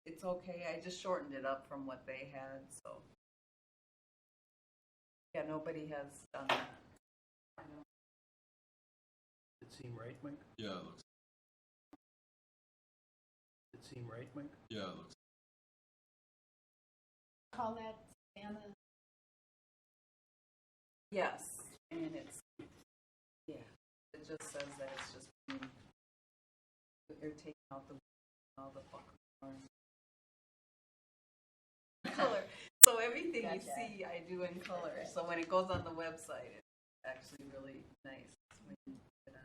it's okay. I just shortened it up from what they had, so. Yeah, nobody has done that. It seem right, Mike? Yeah, it looks. It seem right, Mike? Yeah, it looks. Call that Savannah. Yes, and it's, yeah, it just says that it's just, they're taking out all the fucking color. So everything you Gotcha. see, I do in color. So when it goes on the website, it's actually really nice. When you put it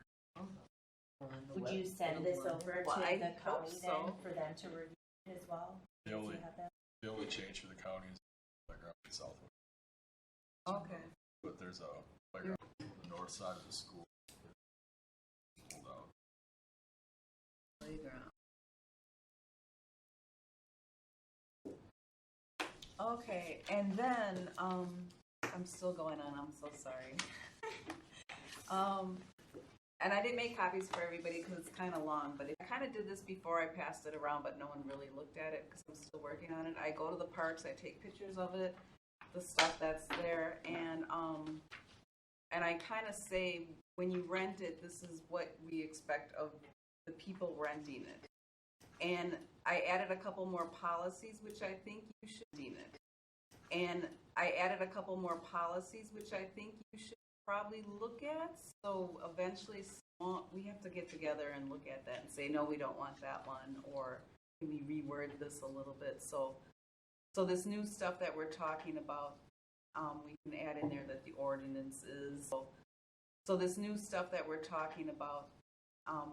on the Would you web- send this over Well, to I the hope county so. then, for them to review it as well? The Do only, you have that? the only change for the county is playground in Southwood. Okay. But there's a playground on the north side of the school. Pulled out. Playground. Okay, and then, I'm still going on, I'm so sorry. And I didn't make copies for everybody because it's kind of long, but I kind of did this before I passed it around, but no one really looked at it because I'm still working on it. I go to the parks, I take pictures of it, the stuff that's there, and I kind of say, when you rent it, this is what we expect of the people renting it. And I added a couple more policies, which I think you should deem it. And I added a couple more policies, which I think you should probably look at. So eventually, we have to get together and look at that and say, no, we don't want that one, or can we reword this a little bit? So this new stuff that we're talking about, we can add in there that the ordinance is. So this new stuff that we're talking about,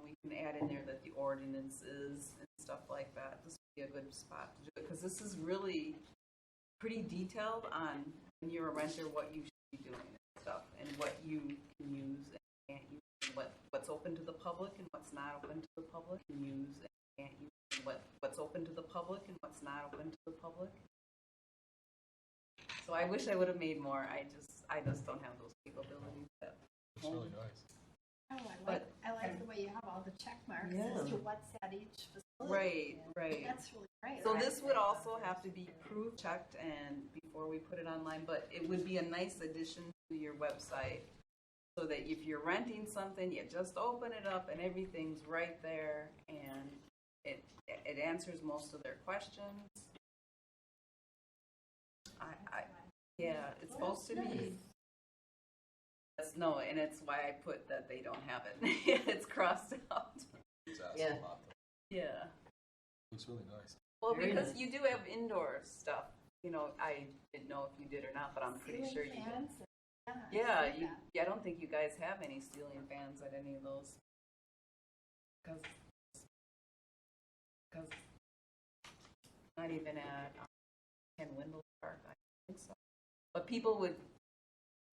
we can add in there that the ordinance is and stuff like that. This would be a good spot to do it because this is really pretty detailed on when you're a renter what you should be doing and stuff, and what you can use and can't use, and what's open to the public and what's not open to the public, and use and can't use, and what's open to the public and what's not open to the public. So I wish I would have made more. I just don't have those capabilities. It's really nice. Oh, I like the way you have all the check marks as to what's at each facility. Right. That's really great. So this would also have to be proof checked and before we put it online, but it would be a nice addition to your website so that if you're renting something, you just open it up and everything's right there and it answers most of their questions. Yeah, it's supposed to be. No, and it's why I put that they don't have it. It's crossed out. It's awesome. Yeah. Yeah. Looks really nice. Well, Very because nice. you do have indoor stuff. You know, I didn't know if you did or not, but I'm pretty sure you do. Fans, Yeah, I don't think you guys have any ceiling fans at any of those. Because not even at Ken Wendell Park, I think so. But people would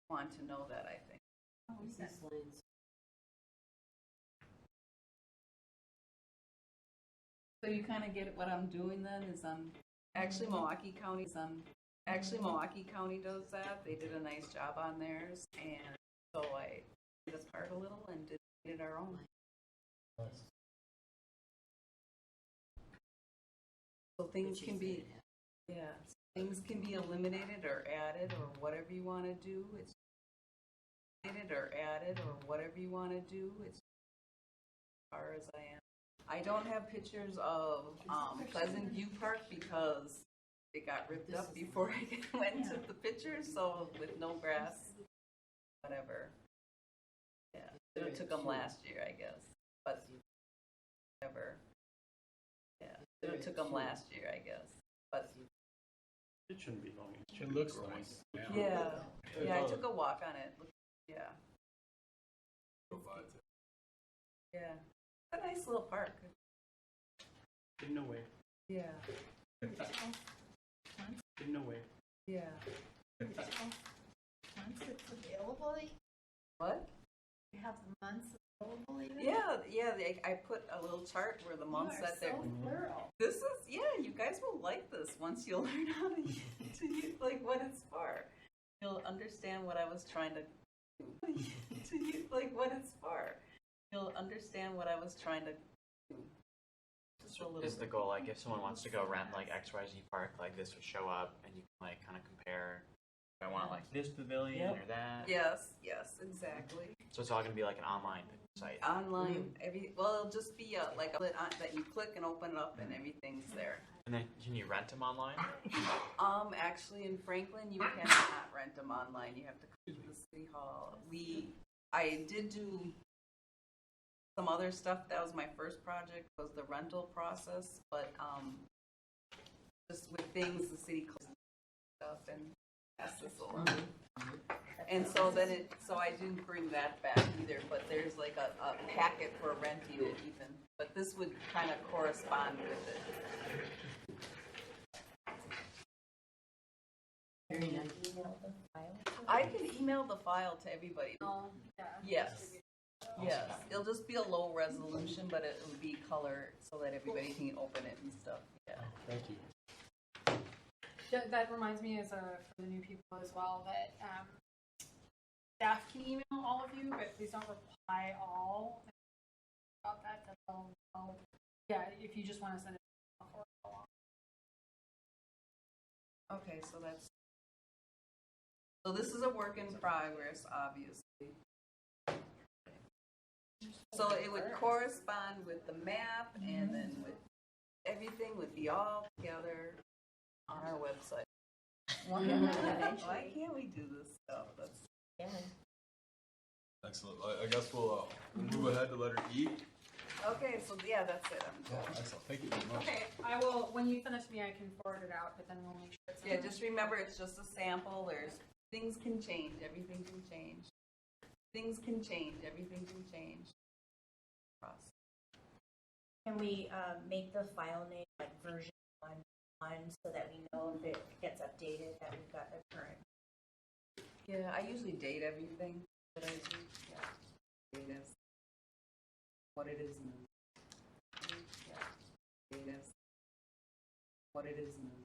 want to know that, I think. These lines. So you kind of get what I'm doing then is actually Milwaukee County does that. They did a nice job on theirs, and so I did this part a little and did it our own. Nice. So things can be, things can be eliminated or added or whatever you want to do. It's eliminated or added or whatever you want to do. It's as far as I am. I don't have pictures of Pleasant View Park because it got ripped up before I went to the pictures, so with no grass, whatever. It took them last year, I guess, but never. Yeah, it took them last year, I guess, but. It shouldn't be long. It looks nice. Yeah, yeah, I took a walk on it. Yeah. Yeah, it's a nice little park. In no way. Yeah, In no way. yeah. Once it's available, What? you have the months available even? Yeah, I put a little chart where the months that they're. You are so thorough. This is, yeah, you guys will like this once you learn how to use, like, what it's for. You'll understand what I was trying to do. Like, what it's for. You'll understand what I was trying to do. Just a little Is the bit. goal like if someone wants to go rent like XYZ park, like this would show up and you can like kind of compare. I want like this pavilion or that. Yes, exactly. So it's all gonna be like an online site. Online, well, it'll just be like a that you click and open it up and everything's there. And then can you rent them online? Actually, in Franklin, you cannot rent them online. You have to come to the city hall. I did do some other stuff. That was my first project, was the rental process. But just with things, the city closed stuff and passed this along. And so then so I didn't bring that back either. But there's like a packet for rent even. But this would kind of correspond with it. Very nice. I can email the file to everybody. Yes. Yes. It'll just be a low resolution, but it will be color so that everybody can open it and stuff. Yeah. Thank you. That reminds me for the new people as well that staff can email all of you, but please don't reply all about that. That's all. Yeah, if you just want to send it along. Okay, so this is a work in progress, obviously. So it would correspond with the map and then with everything would be all together on our website. Why can't we do this stuff? Excellent. I guess we'll move ahead to letter E. Okay, so yeah, that's it. Excellent. Thank you very much. Okay, I will, when you finish me, I can forward it out, but then we'll make sure it's. Yeah, just remember it's just a sample. Things can change, everything can change. Things can change, everything can change. Can we make the file name like version 1 so that we know if it gets updated, that we've got the current? Yeah, I usually date everything that I do. Yeah, date is what it is now. Yeah, date is what it is now.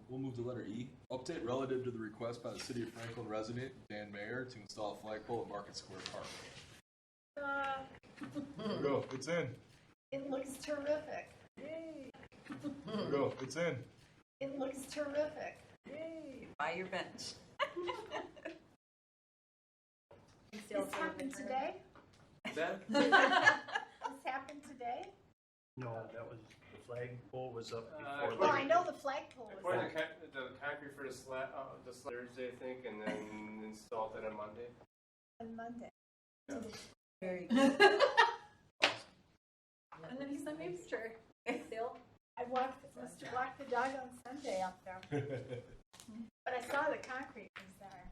We'll move to letter E. Update relative to the request by the City of Franklin resident Dan Mayer to install a flagpole at Market Square Park. There we go. It's in. It looks terrific. Yay! There we go. It's in. It looks terrific. Yay! Buy your bench. This happened today? That? This happened today? No, that was, the flagpole was up Well, before. Well, I know the flagpole was Poured up. the concrete for the slab Thursday, I think, and then installed it on Monday. On Monday. Yeah. Very good. And then he sent me a picture. Still, I must have walked the dog on Sunday up there. But I saw the concrete was there.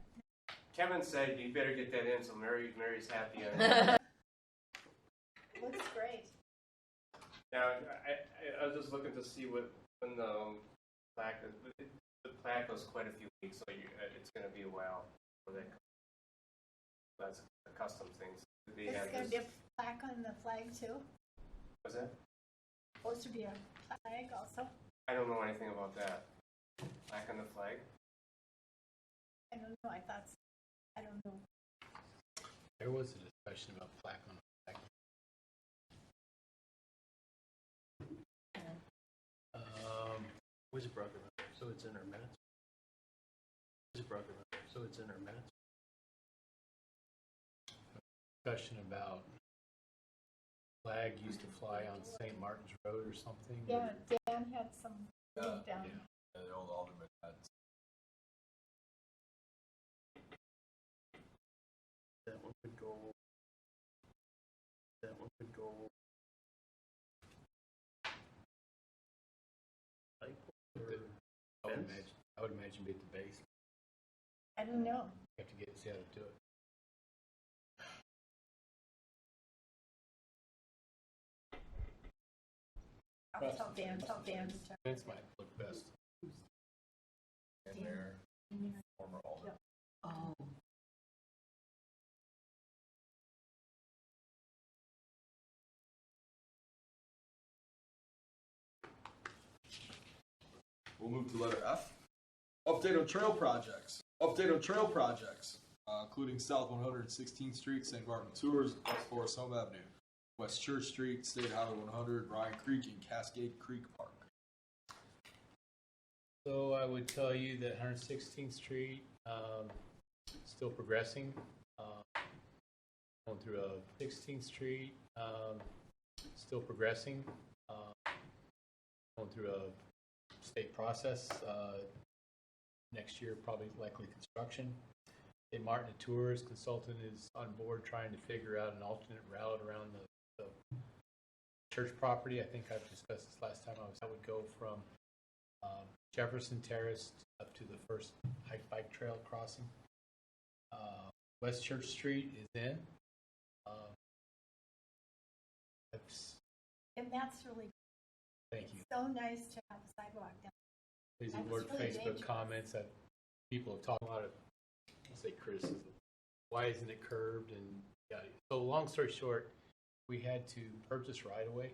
Kevin said you better get that in, so Mary's happy. Looks great. Now, I was just looking to see when the plaque was quite a few weeks, so it's going to be a while before that. That's a custom thing. They There's have going to be this. a plaque on the flag too. What's that? Supposed to be a flag also. I don't know anything about that. Plaque on the flag? I don't know. I thought so. I don't know. There was a discussion about plaque on the flag. Was it brought around? So it's in our minutes? Was it brought around? So it's in our minutes? Discussion about flag used to fly on St. Martin's Road or something. Yeah, Dan had some down. Yeah. The old alderman had Could go. Like, or fence? I would imagine be at the base. I don't know. You have to see how to do it. I'll tell Dan to check. Fence might look best. And their former alder. Oh, We'll move to letter F. Update on trail projects. Update on trail projects, including South 116th Street, St. Martin Tours, West Forest Home Avenue, West Church Street, State Highway 100, Ryan Creek, and Cascade Creek Park. So I would tell you that 116th Street, still progressing. Going through 16th Street, still progressing. Going through a state process. Next year, probably likely construction. A Martin Tours consultant is on board trying to figure out an alternate route around the church property. I think I've discussed this last time. I would go from Jefferson Terrace up to the first bike trail crossing. West Church Street is in. And that's really Thank you. so nice to have a sidewalk down. Please That ignore was really Facebook dangerous. comments that people have talked a lot of, I'll say criticism. Why isn't it curved? And yeah. So long story short, we had to purchase right away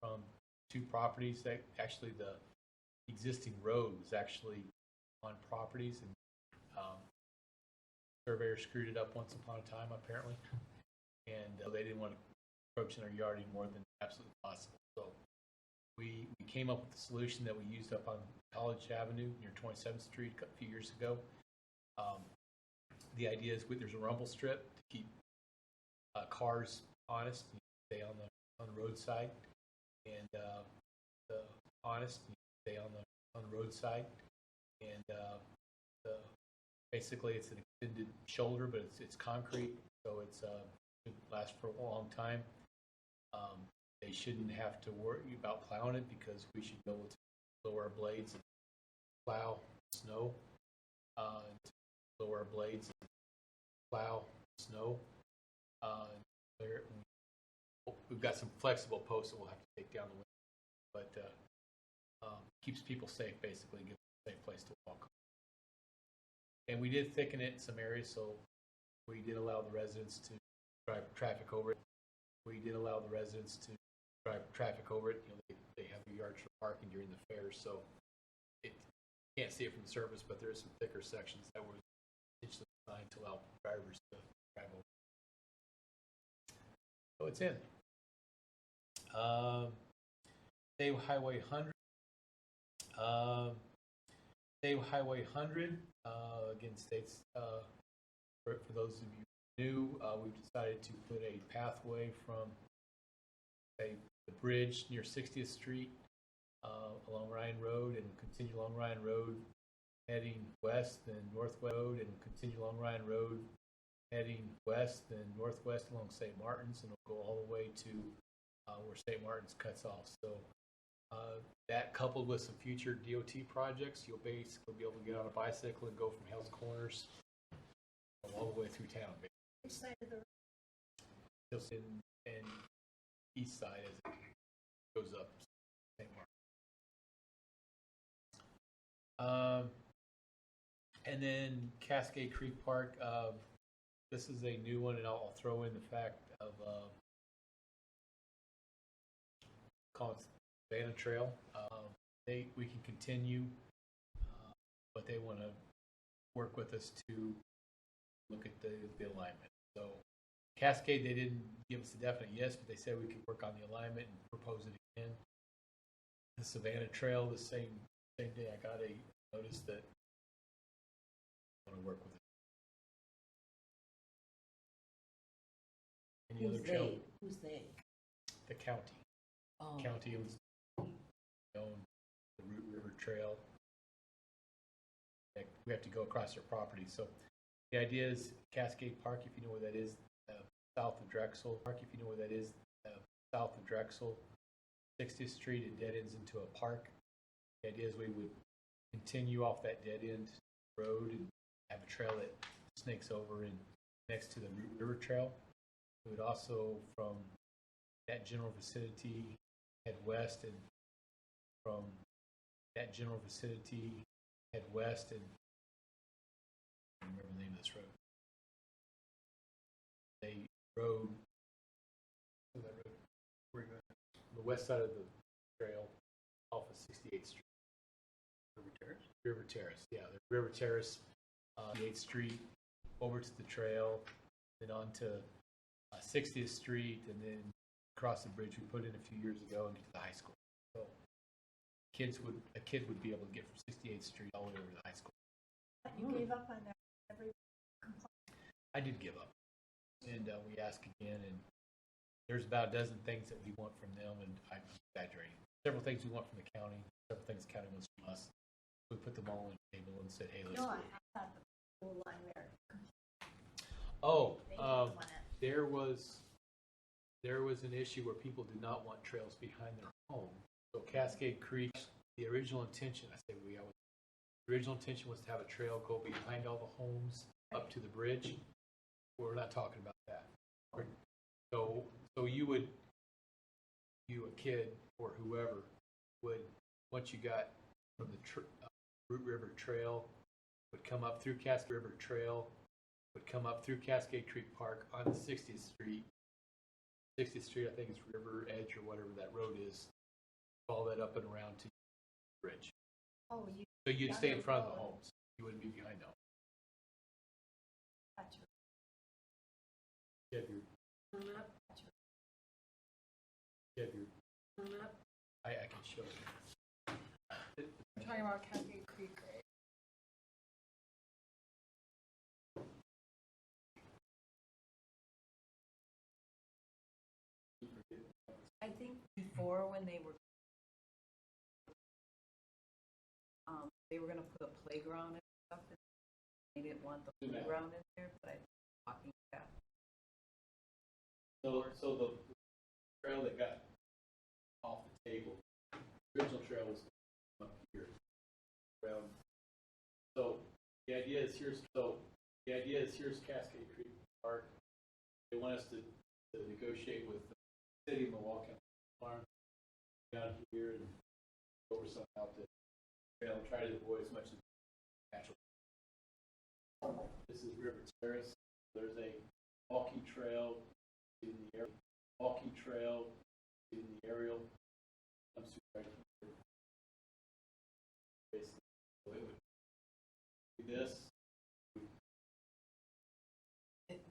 from two properties that actually the existing road was actually on properties, and surveyor screwed it up once upon a time apparently, and they didn't want to approach in our yard any more than absolutely possible. So we came up with a solution that we used up on College Avenue near 27th Street a few years ago. The idea is there's a rumble strip to keep cars honest, you stay on the roadside, and the honest, you stay on the roadside, and basically it's an extended shoulder, but it's concrete, so it's should last for a long time. They shouldn't have to worry about plowing it because we should be able to lower our blades and plow snow. Lower our blades and plow snow. We've got some flexible posts that we'll have to take down the winter, but keeps people safe, basically, gives them a safe place to walk. And we did thicken it in some areas, so we did allow the residents to drive traffic over it. We did allow the residents to drive traffic over it. You know, they have the yards for parking during the fair, so you can't see it from the surface, but there is some thicker sections that were essentially designed to allow drivers to drive over. So it's in. State Highway 100. State Highway 100. Again, states, for those of you new, we've decided to put a pathway from the bridge near 60th Street along Ryan Road and continue along Ryan Road heading west and northwest road and continue along Ryan Road heading west and northwest along St. Martin's, and it'll go all the way to where St. Martin's cuts off. So that coupled with some future DOT projects, you'll basically be able to get on a bicycle and go from Hales Corners all the way through town. Which side of the Hilton and east side as it goes up St. Martin. And then Cascade Creek Park. This is a new one, and I'll throw in the fact of call it Savannah Trail. We can continue, but they want to work with us to look at the alignment. So Cascade, they didn't give us a definite yes, but they said we could work on the alignment and propose it again. The Savannah Trail, the same day I got a notice that I want to work with it. Any other trail? Who's they? The county. Oh. County owns the Root River Trail. We have to go across their property. So the idea is Cascade Park, if you know where that is, south of Drexel. Park, if you know where that is, south of Drexel. 60th Street, it dead ends into a park. The idea is we would continue off that dead end road and have a trail that snakes over and next to the Root River Trail. We would also, from that general vicinity, head west, and from that general vicinity, head west, and I don't remember the name of this road. A road, what's that road? Where you going? The west side of the trail, off of 68th Street. River Terrace? River Terrace, yeah, the River Terrace, 8th Street, over to the trail, then on to 60th Street, and then across the bridge we put in a few years ago and get to the high school. So a kid would be able to get from 68th Street all the way over to the high school. You gave up on that every complaint. I did give up, and we asked again, and there's about a dozen things that we want from them, and I'm exaggerating. Several things we want from the county, several things the county wants from us. We put them all on the table and said, hey, let's No, do I it. thought the whole line there. Oh, They didn't want it. there was an issue where people did not want trails behind their home. So Cascade Creek, the original intention, the original intention was to have a trail go behind all the homes up to the bridge. We're not talking about that. So you, a kid or whoever, would, once you got from the Root River Trail, would come up through Cascade River Trail, would come up through Cascade Creek Park onto 60th Street. 60th Street, I think it's River Edge or whatever that road is. Follow that up and around to the bridge. Oh, you. So you'd stay in front of the homes. You wouldn't be behind them. Gotcha. You have your, I can show you. We're talking about Cascade Creek, right? I think before when they were gonna put a playground and stuff, and they didn't want the playground in there, but I'm talking about. So the trail that got off the table, the original trail was up here. Around. So the idea is here's Cascade Creek Park. They want us to negotiate with the city of Milwaukee Farm down here and over some out the trail and try to avoid as much as natural. This is River Terrace. There's a walking trail in the air. Walking trail in the aerial. Comes through right here. So it would do this.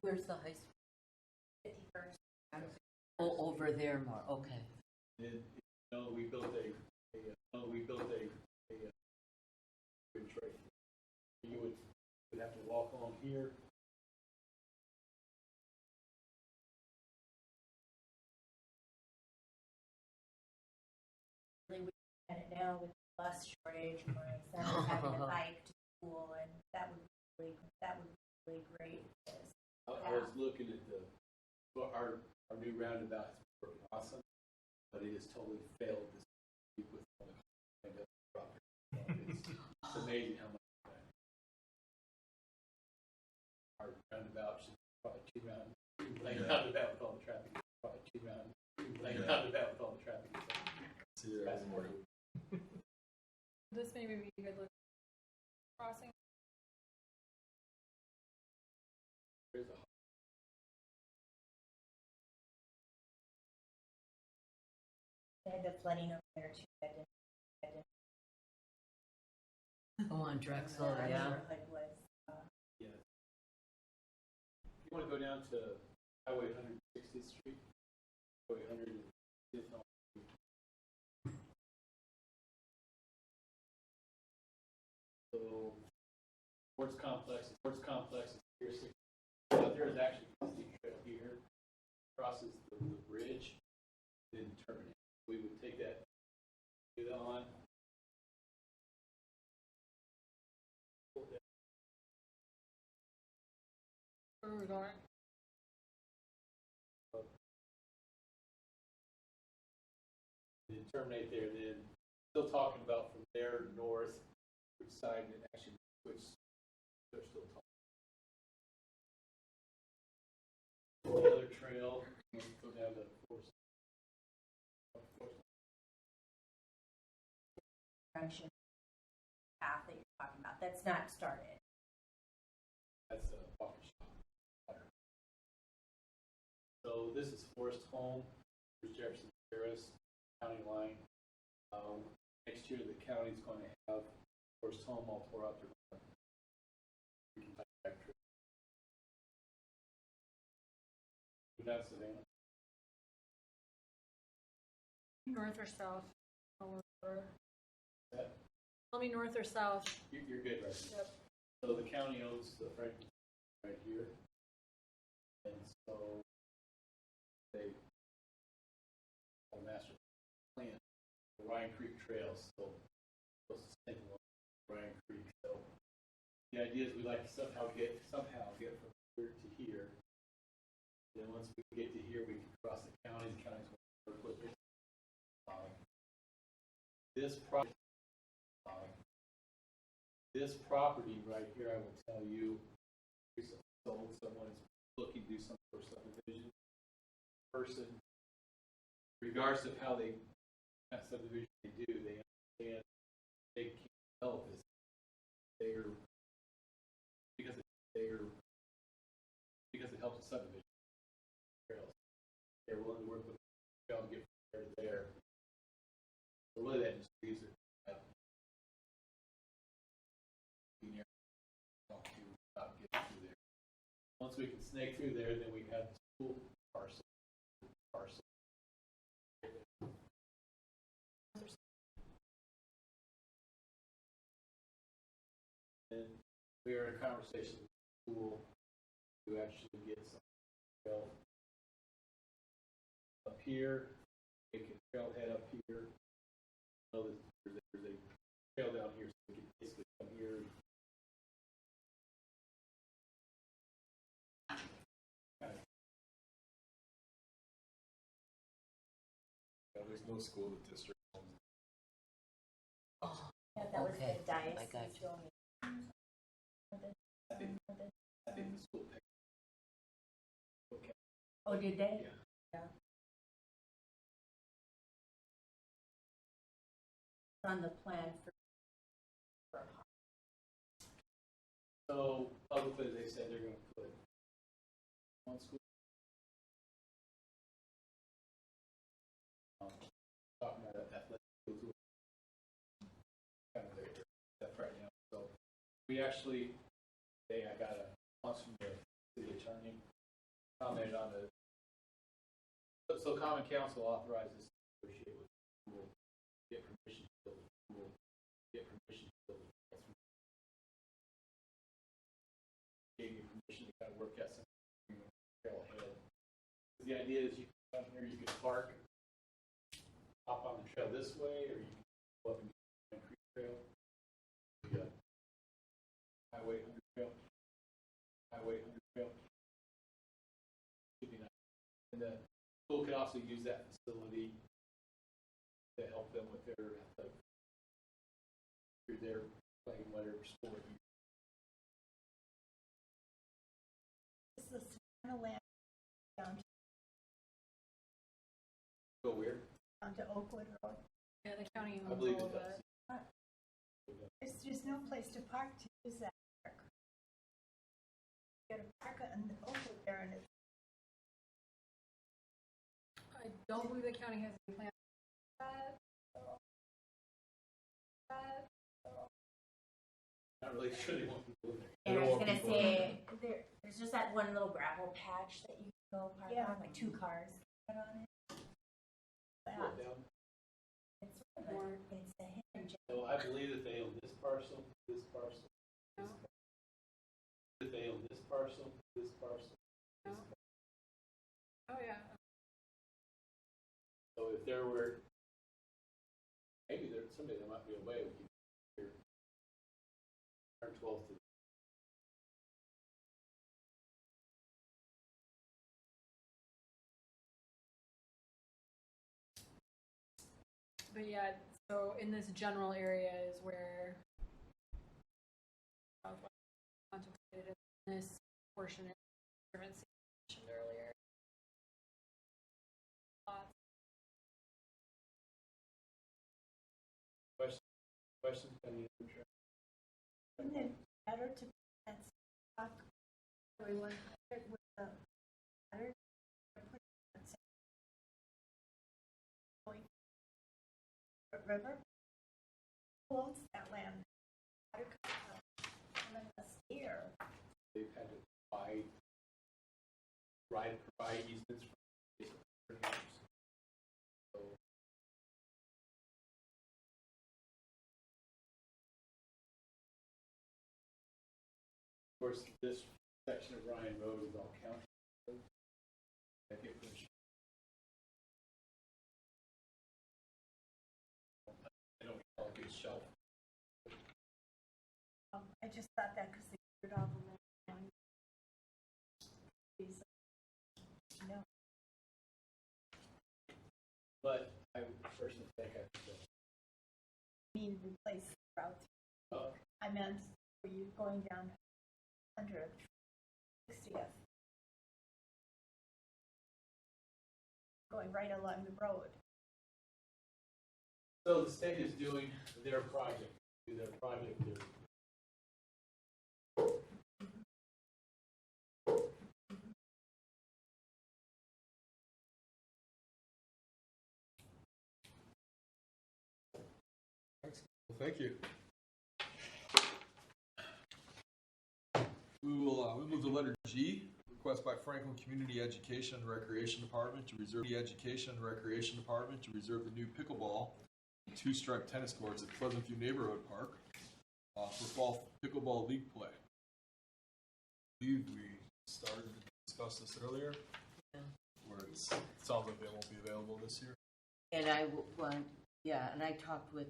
Where's the high school? 51st. Oh, over there more, okay. And we built a bridge right here. You would have to walk along here. Really, we had it now with bus shortage, or instead of having to bike to school, and that would be really great. I was looking at our new roundabout is working awesome, but it has totally failed this week with all the kind of property. It's amazing how much our roundabout should probably roundabout with all the traffic. Probably roundabout with all the traffic. See you there in the morning. This maybe be a good look crossing. There's a They had the flooding over there too. Oh, on Drexel, I'm yeah. sure it was, yeah. You want to go down to Highway 160th Street? Highway 160th. So, sports complex is here. There is actually a steep trail here, crosses the bridge, then terminates. We would take that, do that on. Where are we going? terminate there, then still talking about from there north, which side, and actually, which they're still talking. The other trail, go down the forest. Junction path that you're talking about, that's not started. That's a coffee shop. So this is Forest Home, there's Jefferson Terrace, county line. Next year, the county's going to have Forest Home all tore out. That's Savannah. North or south? That, Tell me north or south. you're good, right? Yep. So the county owns the Franklin right here. And so they have a master plan, the Ryan Creek Trail, so supposed to stay along Ryan Creek. So the idea is we like to somehow get from here to here. Then once we get to here, we can cross the county. The county's going to work with it. This property right here, I will tell you, recently sold. Someone's looking to do some sort of subdivision. Person, regardless of how they kind of subdivision they do, they understand they can't develop this. Because it helps the subdivision. They're willing to work with the and get from there to there. So really, that just leaves it at not get through there. Once we can snake through there, then we have the school parcel. And we are in a conversation with the school to actually get some trail up here, make a trailhead up here. So there's a trail down here, so we can basically come here. There's no school that district owns. Yeah, that was Okay, the diocese. I got you. I think the school picked. Okay. Oh, did they? Yeah. On the plan for. So publicly, they said they're going to put one school. Talking about athletic fields, kind of their stuff right now. So we actually, today I got a response from the city attorney, commented on the. So Common Council authorizes to negotiate with the school, get permission to build a school, get permission to build a classroom. Gave you permission to kind of work out some trail ahead. The idea is you can come here, you can park, hop on the trail this way, or you can go up and do the Creek Trail. Yeah. Highway 100 Trail. Highway 100 Trail. Should be nice. And the school can also use that facility to help them with their athletic. If you're there playing whatever sport you. Is the Savannah land down Go where? to Oakwood Road? Yeah, the county I owns believe all it of does. it. There's no place to park to use that park. You gotta park it in Oakwood there and it's. I don't believe the county has any plan for that. Not really sure they want people in there. And I They was don't want gonna people in there. say, there's just that one little gravel patch that you can go park Yeah. on, like 2 cars put on it. Slow it down. It's sort of like, it's the hinge. So I believe that they own this parcel, this parcel, this parcel. That they own this parcel, this parcel, this parcel. Oh, yeah. So if there were, maybe there, someday there might be a way we could here. Our 12th to. But yeah, so in this general area is where contemplated in this portion of conservancy mentioned earlier. Questions on the other track? Isn't it better to put that stock every 100 with the better to put that going river? Who owns that land? Water comes from us here. They've had to provide easements for different use. So of course, this section of Ryan Road is all county road. I get permission. I don't call it a shelf. I just thought that because they cleared all the land. No. But I would personally think I could. Mean replace the route. I meant for you going down 160th. Going right along the road. So the state is doing their project. Do their project. Well, thank you. We move to letter G. Request by Franklin Community Education and Recreation Department to reserve the Education and Recreation Department to reserve the new pickleball and two-stripe tennis courts at Pleasant View Neighborhood Park for fall pickleball league play. I believe we started to discuss this earlier, where it sounds like they won't be available this year. And I want, and I talked with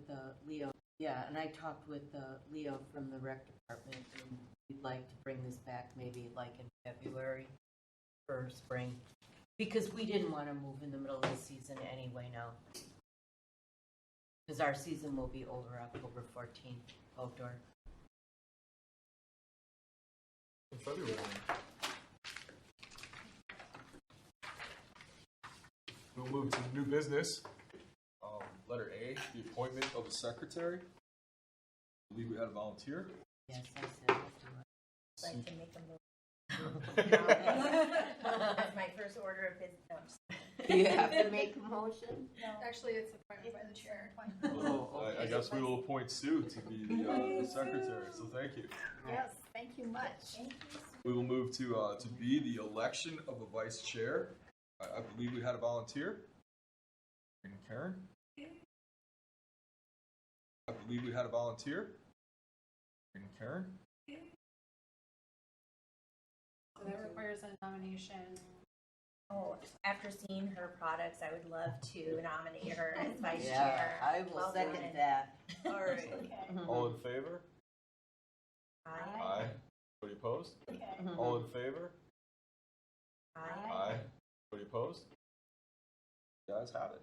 Leo. And I talked with Leo from the rec department, and we'd like to bring this back maybe like in February for spring, because we didn't want to move in the middle of the season anyway now, because our season will be over October 14th outdoor. In February. We'll move to new business. Letter A, the appointment of a secretary. I believe we had a volunteer. Yes, I said I'd like to make a motion. That's my first order of business. do you have to make a motion? No. Actually, it's appointed by the chair. Well, I guess we will appoint Sue to be the secretary, so thank you. Yes, thank you much. We will move to B, the election of a vice chair. I believe we had a volunteer. Karen? I believe we had a volunteer. Karen? So that requires a nomination. Oh, after seeing her products, I would love to nominate her as vice Yeah, chair. I will Well second done. that. All right. Okay. All in favor? Aye. Aye. Anybody opposed? Okay. All in favor? Aye. Aye. Anybody opposed? You guys have it.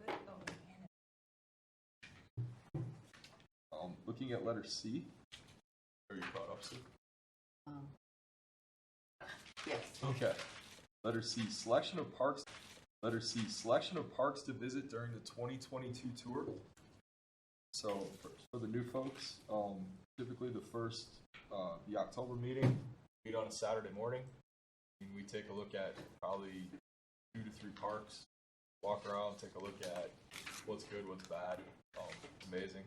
Good. Looking at letter C. Are you caught up, Sue? Yes. Okay. Letter C, selection of parks. Letter C, selection of parks to visit during the 2022 tour. So for the new folks, typically the October meeting, meet on a Saturday morning. And we take a look at probably 2 to 3 parks, walk around, take a look at what's good, what's bad. Amazing.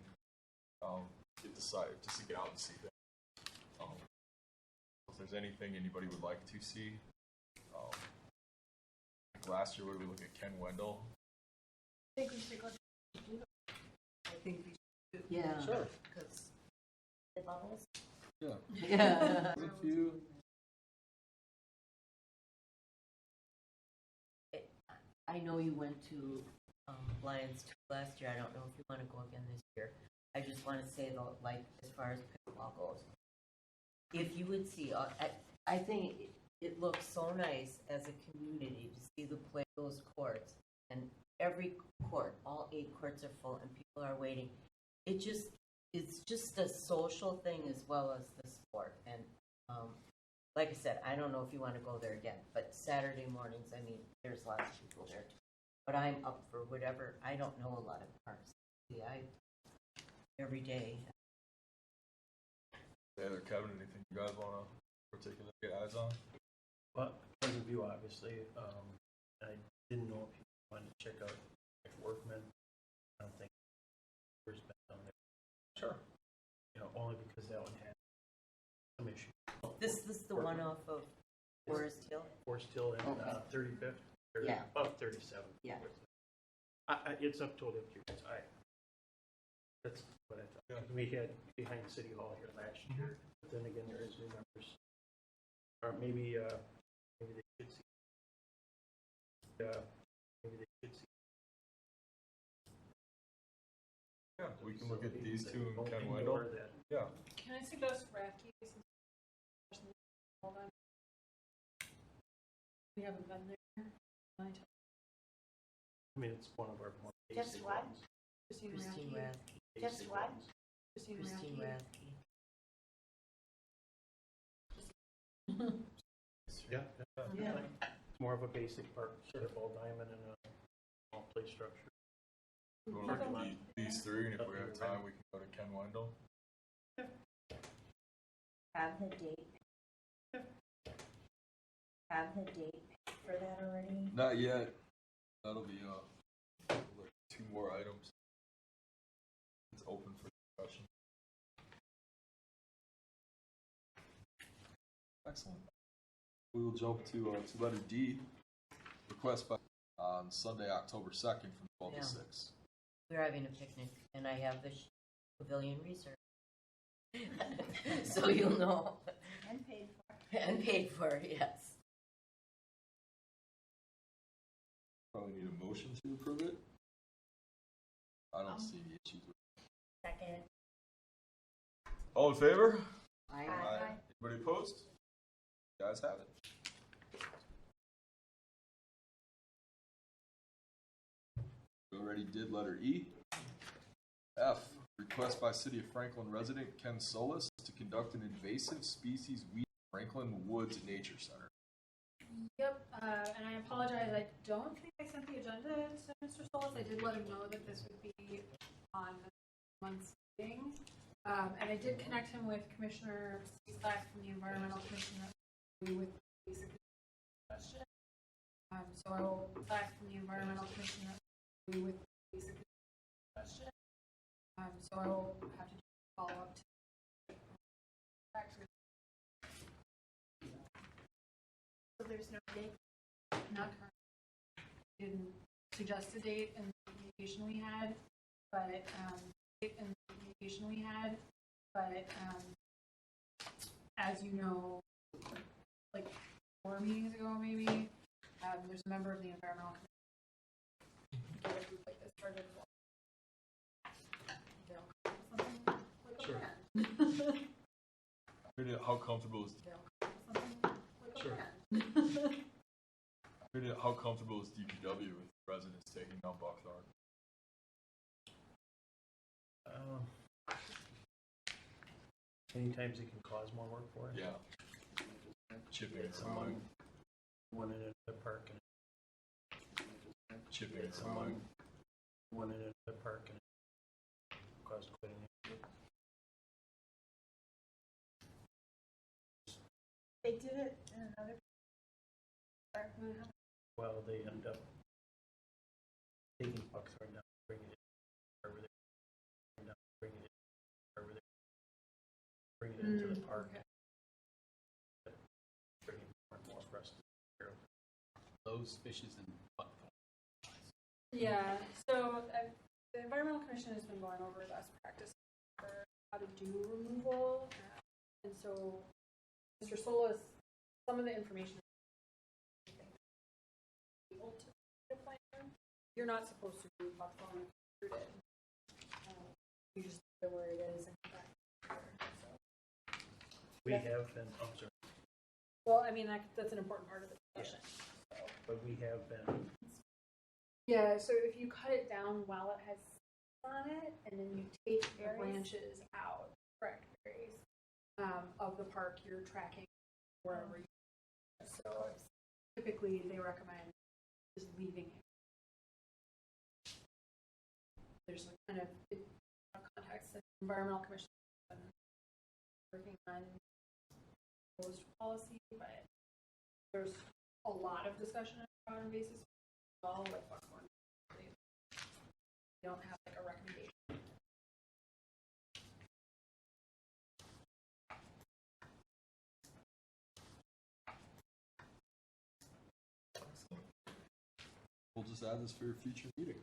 Just to get out and see them. If there's anything anybody would like to see, last year, what did we look at? Ken Wendell. I think we should go. I think we should. Yeah. Sure. Because The bubbles. Yeah. Yeah. There's a few. I know you went to Lions last year. I don't know if you want to go again this year. I just want to say though, like as far as pickleball goes, if you would see, I think it looks so nice as a community to see the play those courts, and every court, all 8 carts are full and people are waiting. It's just a social thing as well as the sport. And like I said, I don't know if you want to go there again, but Saturday mornings, I mean, there's lots of people there too. But I'm up for whatever. I don't know a lot of parks. Yeah, every day. Taylor, Kevin, anything you guys want to particularly get eyes on? Well, Pleasant View, obviously. I didn't know if you wanted to check out Workman. I don't think there's been down there. Sure. You know, only because that one had some issues. This is the one off of Forest Hill? Forest Hill and Okay. 35th. Yeah. About 37th. Yeah. It's up totally up to you guys. That's what I thought. Yeah. We had behind City Hall here last year, but then again, there is new members. Or maybe they should see. Maybe they should see. Yeah, we can look at these two and Ken Ignore Wendell. that. Yeah. Can I suggest Racky? Hold on. We haven't been there. I mean, it's one of our more Just basic what? ones. Christine Racky. Rathke. Just Basic what? ones. Christine Christine Racky. Rathke. Yeah. Yeah. It's more of a basic park, sort of ball diamond and a small play structure. We'll look at these three, and if we have time, we can go to Ken Wendell. Have the date. Have the date for that already? Not yet. That'll be like 2 more items. It's open for discussion. Excellent. We will jump to letter D. Request by on Sunday, October 2nd from 12 Yeah. to 6. We're having a picnic, and I have the pavilion reserved. So you'll know. And paid for. And paid for, yes. Probably need a motion to approve it. I don't see any issues with it. Second. All in favor? I Anybody opposed? You guys have it. We already did letter E. F, request by City of Franklin resident Ken Solis to conduct an invasive species weed Franklin Woods Nature Center. Yep, and I apologize, I don't think I sent the agenda to Mr. Solis. I did let him know that this would be on the month's meeting. And I did connect him with Commissioner Slack from the Environmental Commission with basic question. So I will back from the Environmental Commission with basic question. So I will have to follow up to So there's no date? not current. Didn't suggest a date in the communication we had, but as you know, like 4 meetings ago maybe, there's a member of the environmental committee get a group like this started. They'll come up with something like a Sure. plan. How comfortable is They'll come up with something like a Sure. plan. how comfortable is DPW with residents taking down Buckthorn? Many times it can cause more work for us. Yeah. Chipping and Someone, crumbling. one in another park and Chipping and crumbling. one in another park and caused quite an issue. They did it in another. Well, they end up taking Buckthorn down, bringing it over there, bringing it over there, bringing it into the park. Bringing more and more for us to take care of. Those fishes in Buckthorn. Yeah, so the Environmental Commission has been going over best practice for how to do removal. And so Mr. Solis, some of the information able to plan. You're not supposed to do buckthorn uprooted. You just know where it is and back there. So. We have been, I'm sorry, Well, I mean, that's an important part of the discussion. So. but we have been, Yeah, so if you cut it down while it has on it, and then you take the Berries? branches out, correct, berries, of the park you're tracking wherever you. So typically, they recommend just leaving it. There's a kind of context that the Environmental Commission has been working on proposed policy, but there's a lot of discussion on an invasive species, all like buckhorn. They don't have like a recommendation. We'll just add this for your future meeting.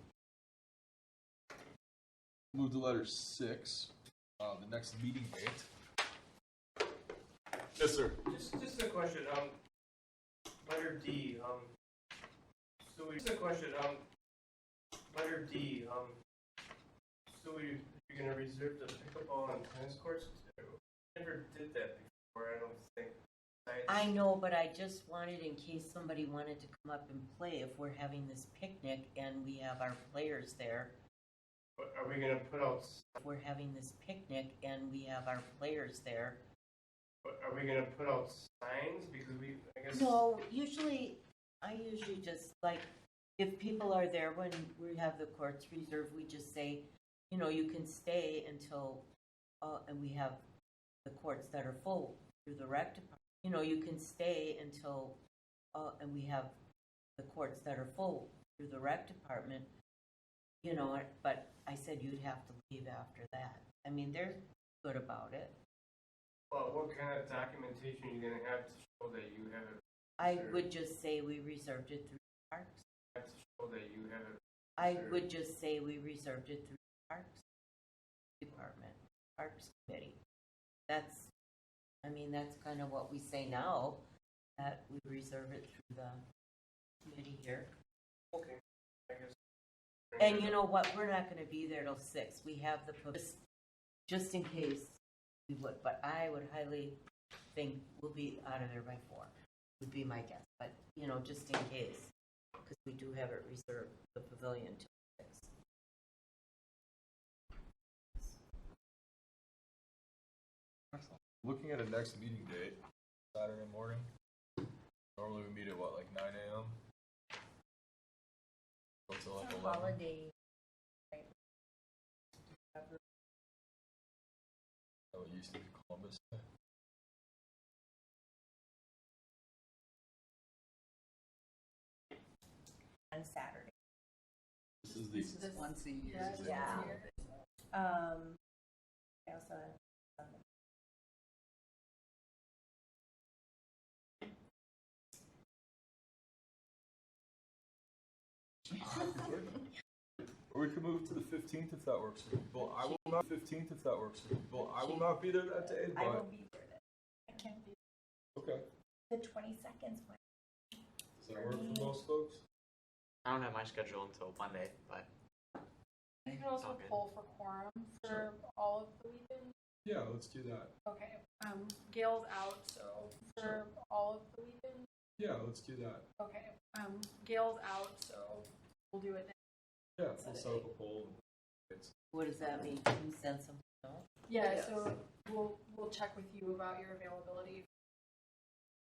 Move to letter 6, the next meeting date. Yes, sir. Just a question, letter D, so we, just a question, letter D, so you're gonna reserve the pickleball and tennis courts? Never did that before, I don't think. I know, but I just wanted, in case somebody wanted to come up and play, if we're having this picnic and we have our players there. But are we gonna put out, If we're having this picnic and we have our players there. but are we gonna put out signs, because we, I guess. No, I usually just, like, if people are there when we have the courts reserved, we just say, you know, you can stay until, and we have the courts that are full through the rec department. You know, you can stay until, and we have the courts that are full through the rec department. You know, but I said you'd have to leave after that. I mean, they're good about it. Well, what kind of documentation are you gonna have to show that you have it? I would just say we reserved it through parks. Have to show that you have it. I would just say we reserved it through Parks Department, Parks Committee. That's kind of what we say now, that we reserve it through the committee here. Okay, I guess. And you know what, we're not gonna be there till 6. We have the, just in case we would, but I would highly think we'll be out of there by 4, would be my guess. But, you know, just in case, because we do have it reserved, the pavilion till 6. Looking at a next meeting date, Saturday morning. Normally we meet at what, like 9 a.m.? Until like 11. Holiday. Oh, it used to be Columbus Day. On Saturday. This is This is once a year. Yeah. I also Or we could move to the 15th if that works for people. I will not 15th if that works for people. I will not be there that day, I will but be there then. I can't be, okay. the 22nd's when. Does that work for most folks? I don't have my schedule until Monday, but You can also Okay. poll for quorum for all of the weekends. Yeah, let's do that. Okay, Gail's out, so for all of the weekends. Yeah, let's do that. Okay, Gail's out, so we'll do it. Yeah, we'll set up a poll. What does that mean? Can you send something out? Yeah, Yes. so we'll check with you about your availability.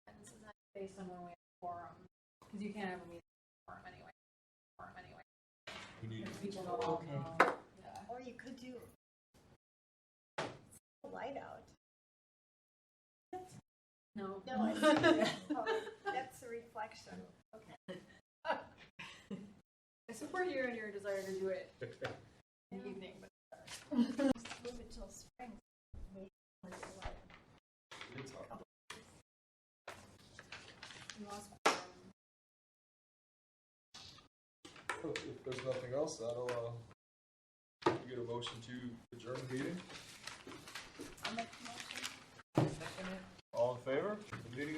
And this is not based on when we have a quorum, because you can't have a meeting quorum anyway. We need If people don't all Okay. know. Yeah. Or you could do, it's so light out. No. No, I see. Oh, that's a reflection. Okay. I support you and your desire to do it in the evening, but Move it till spring. Wait when it's light. It's hard. you lost quorum. If there's nothing else, that'll get a motion to adjourn the meeting. I'll make the motion. All in favor? The meeting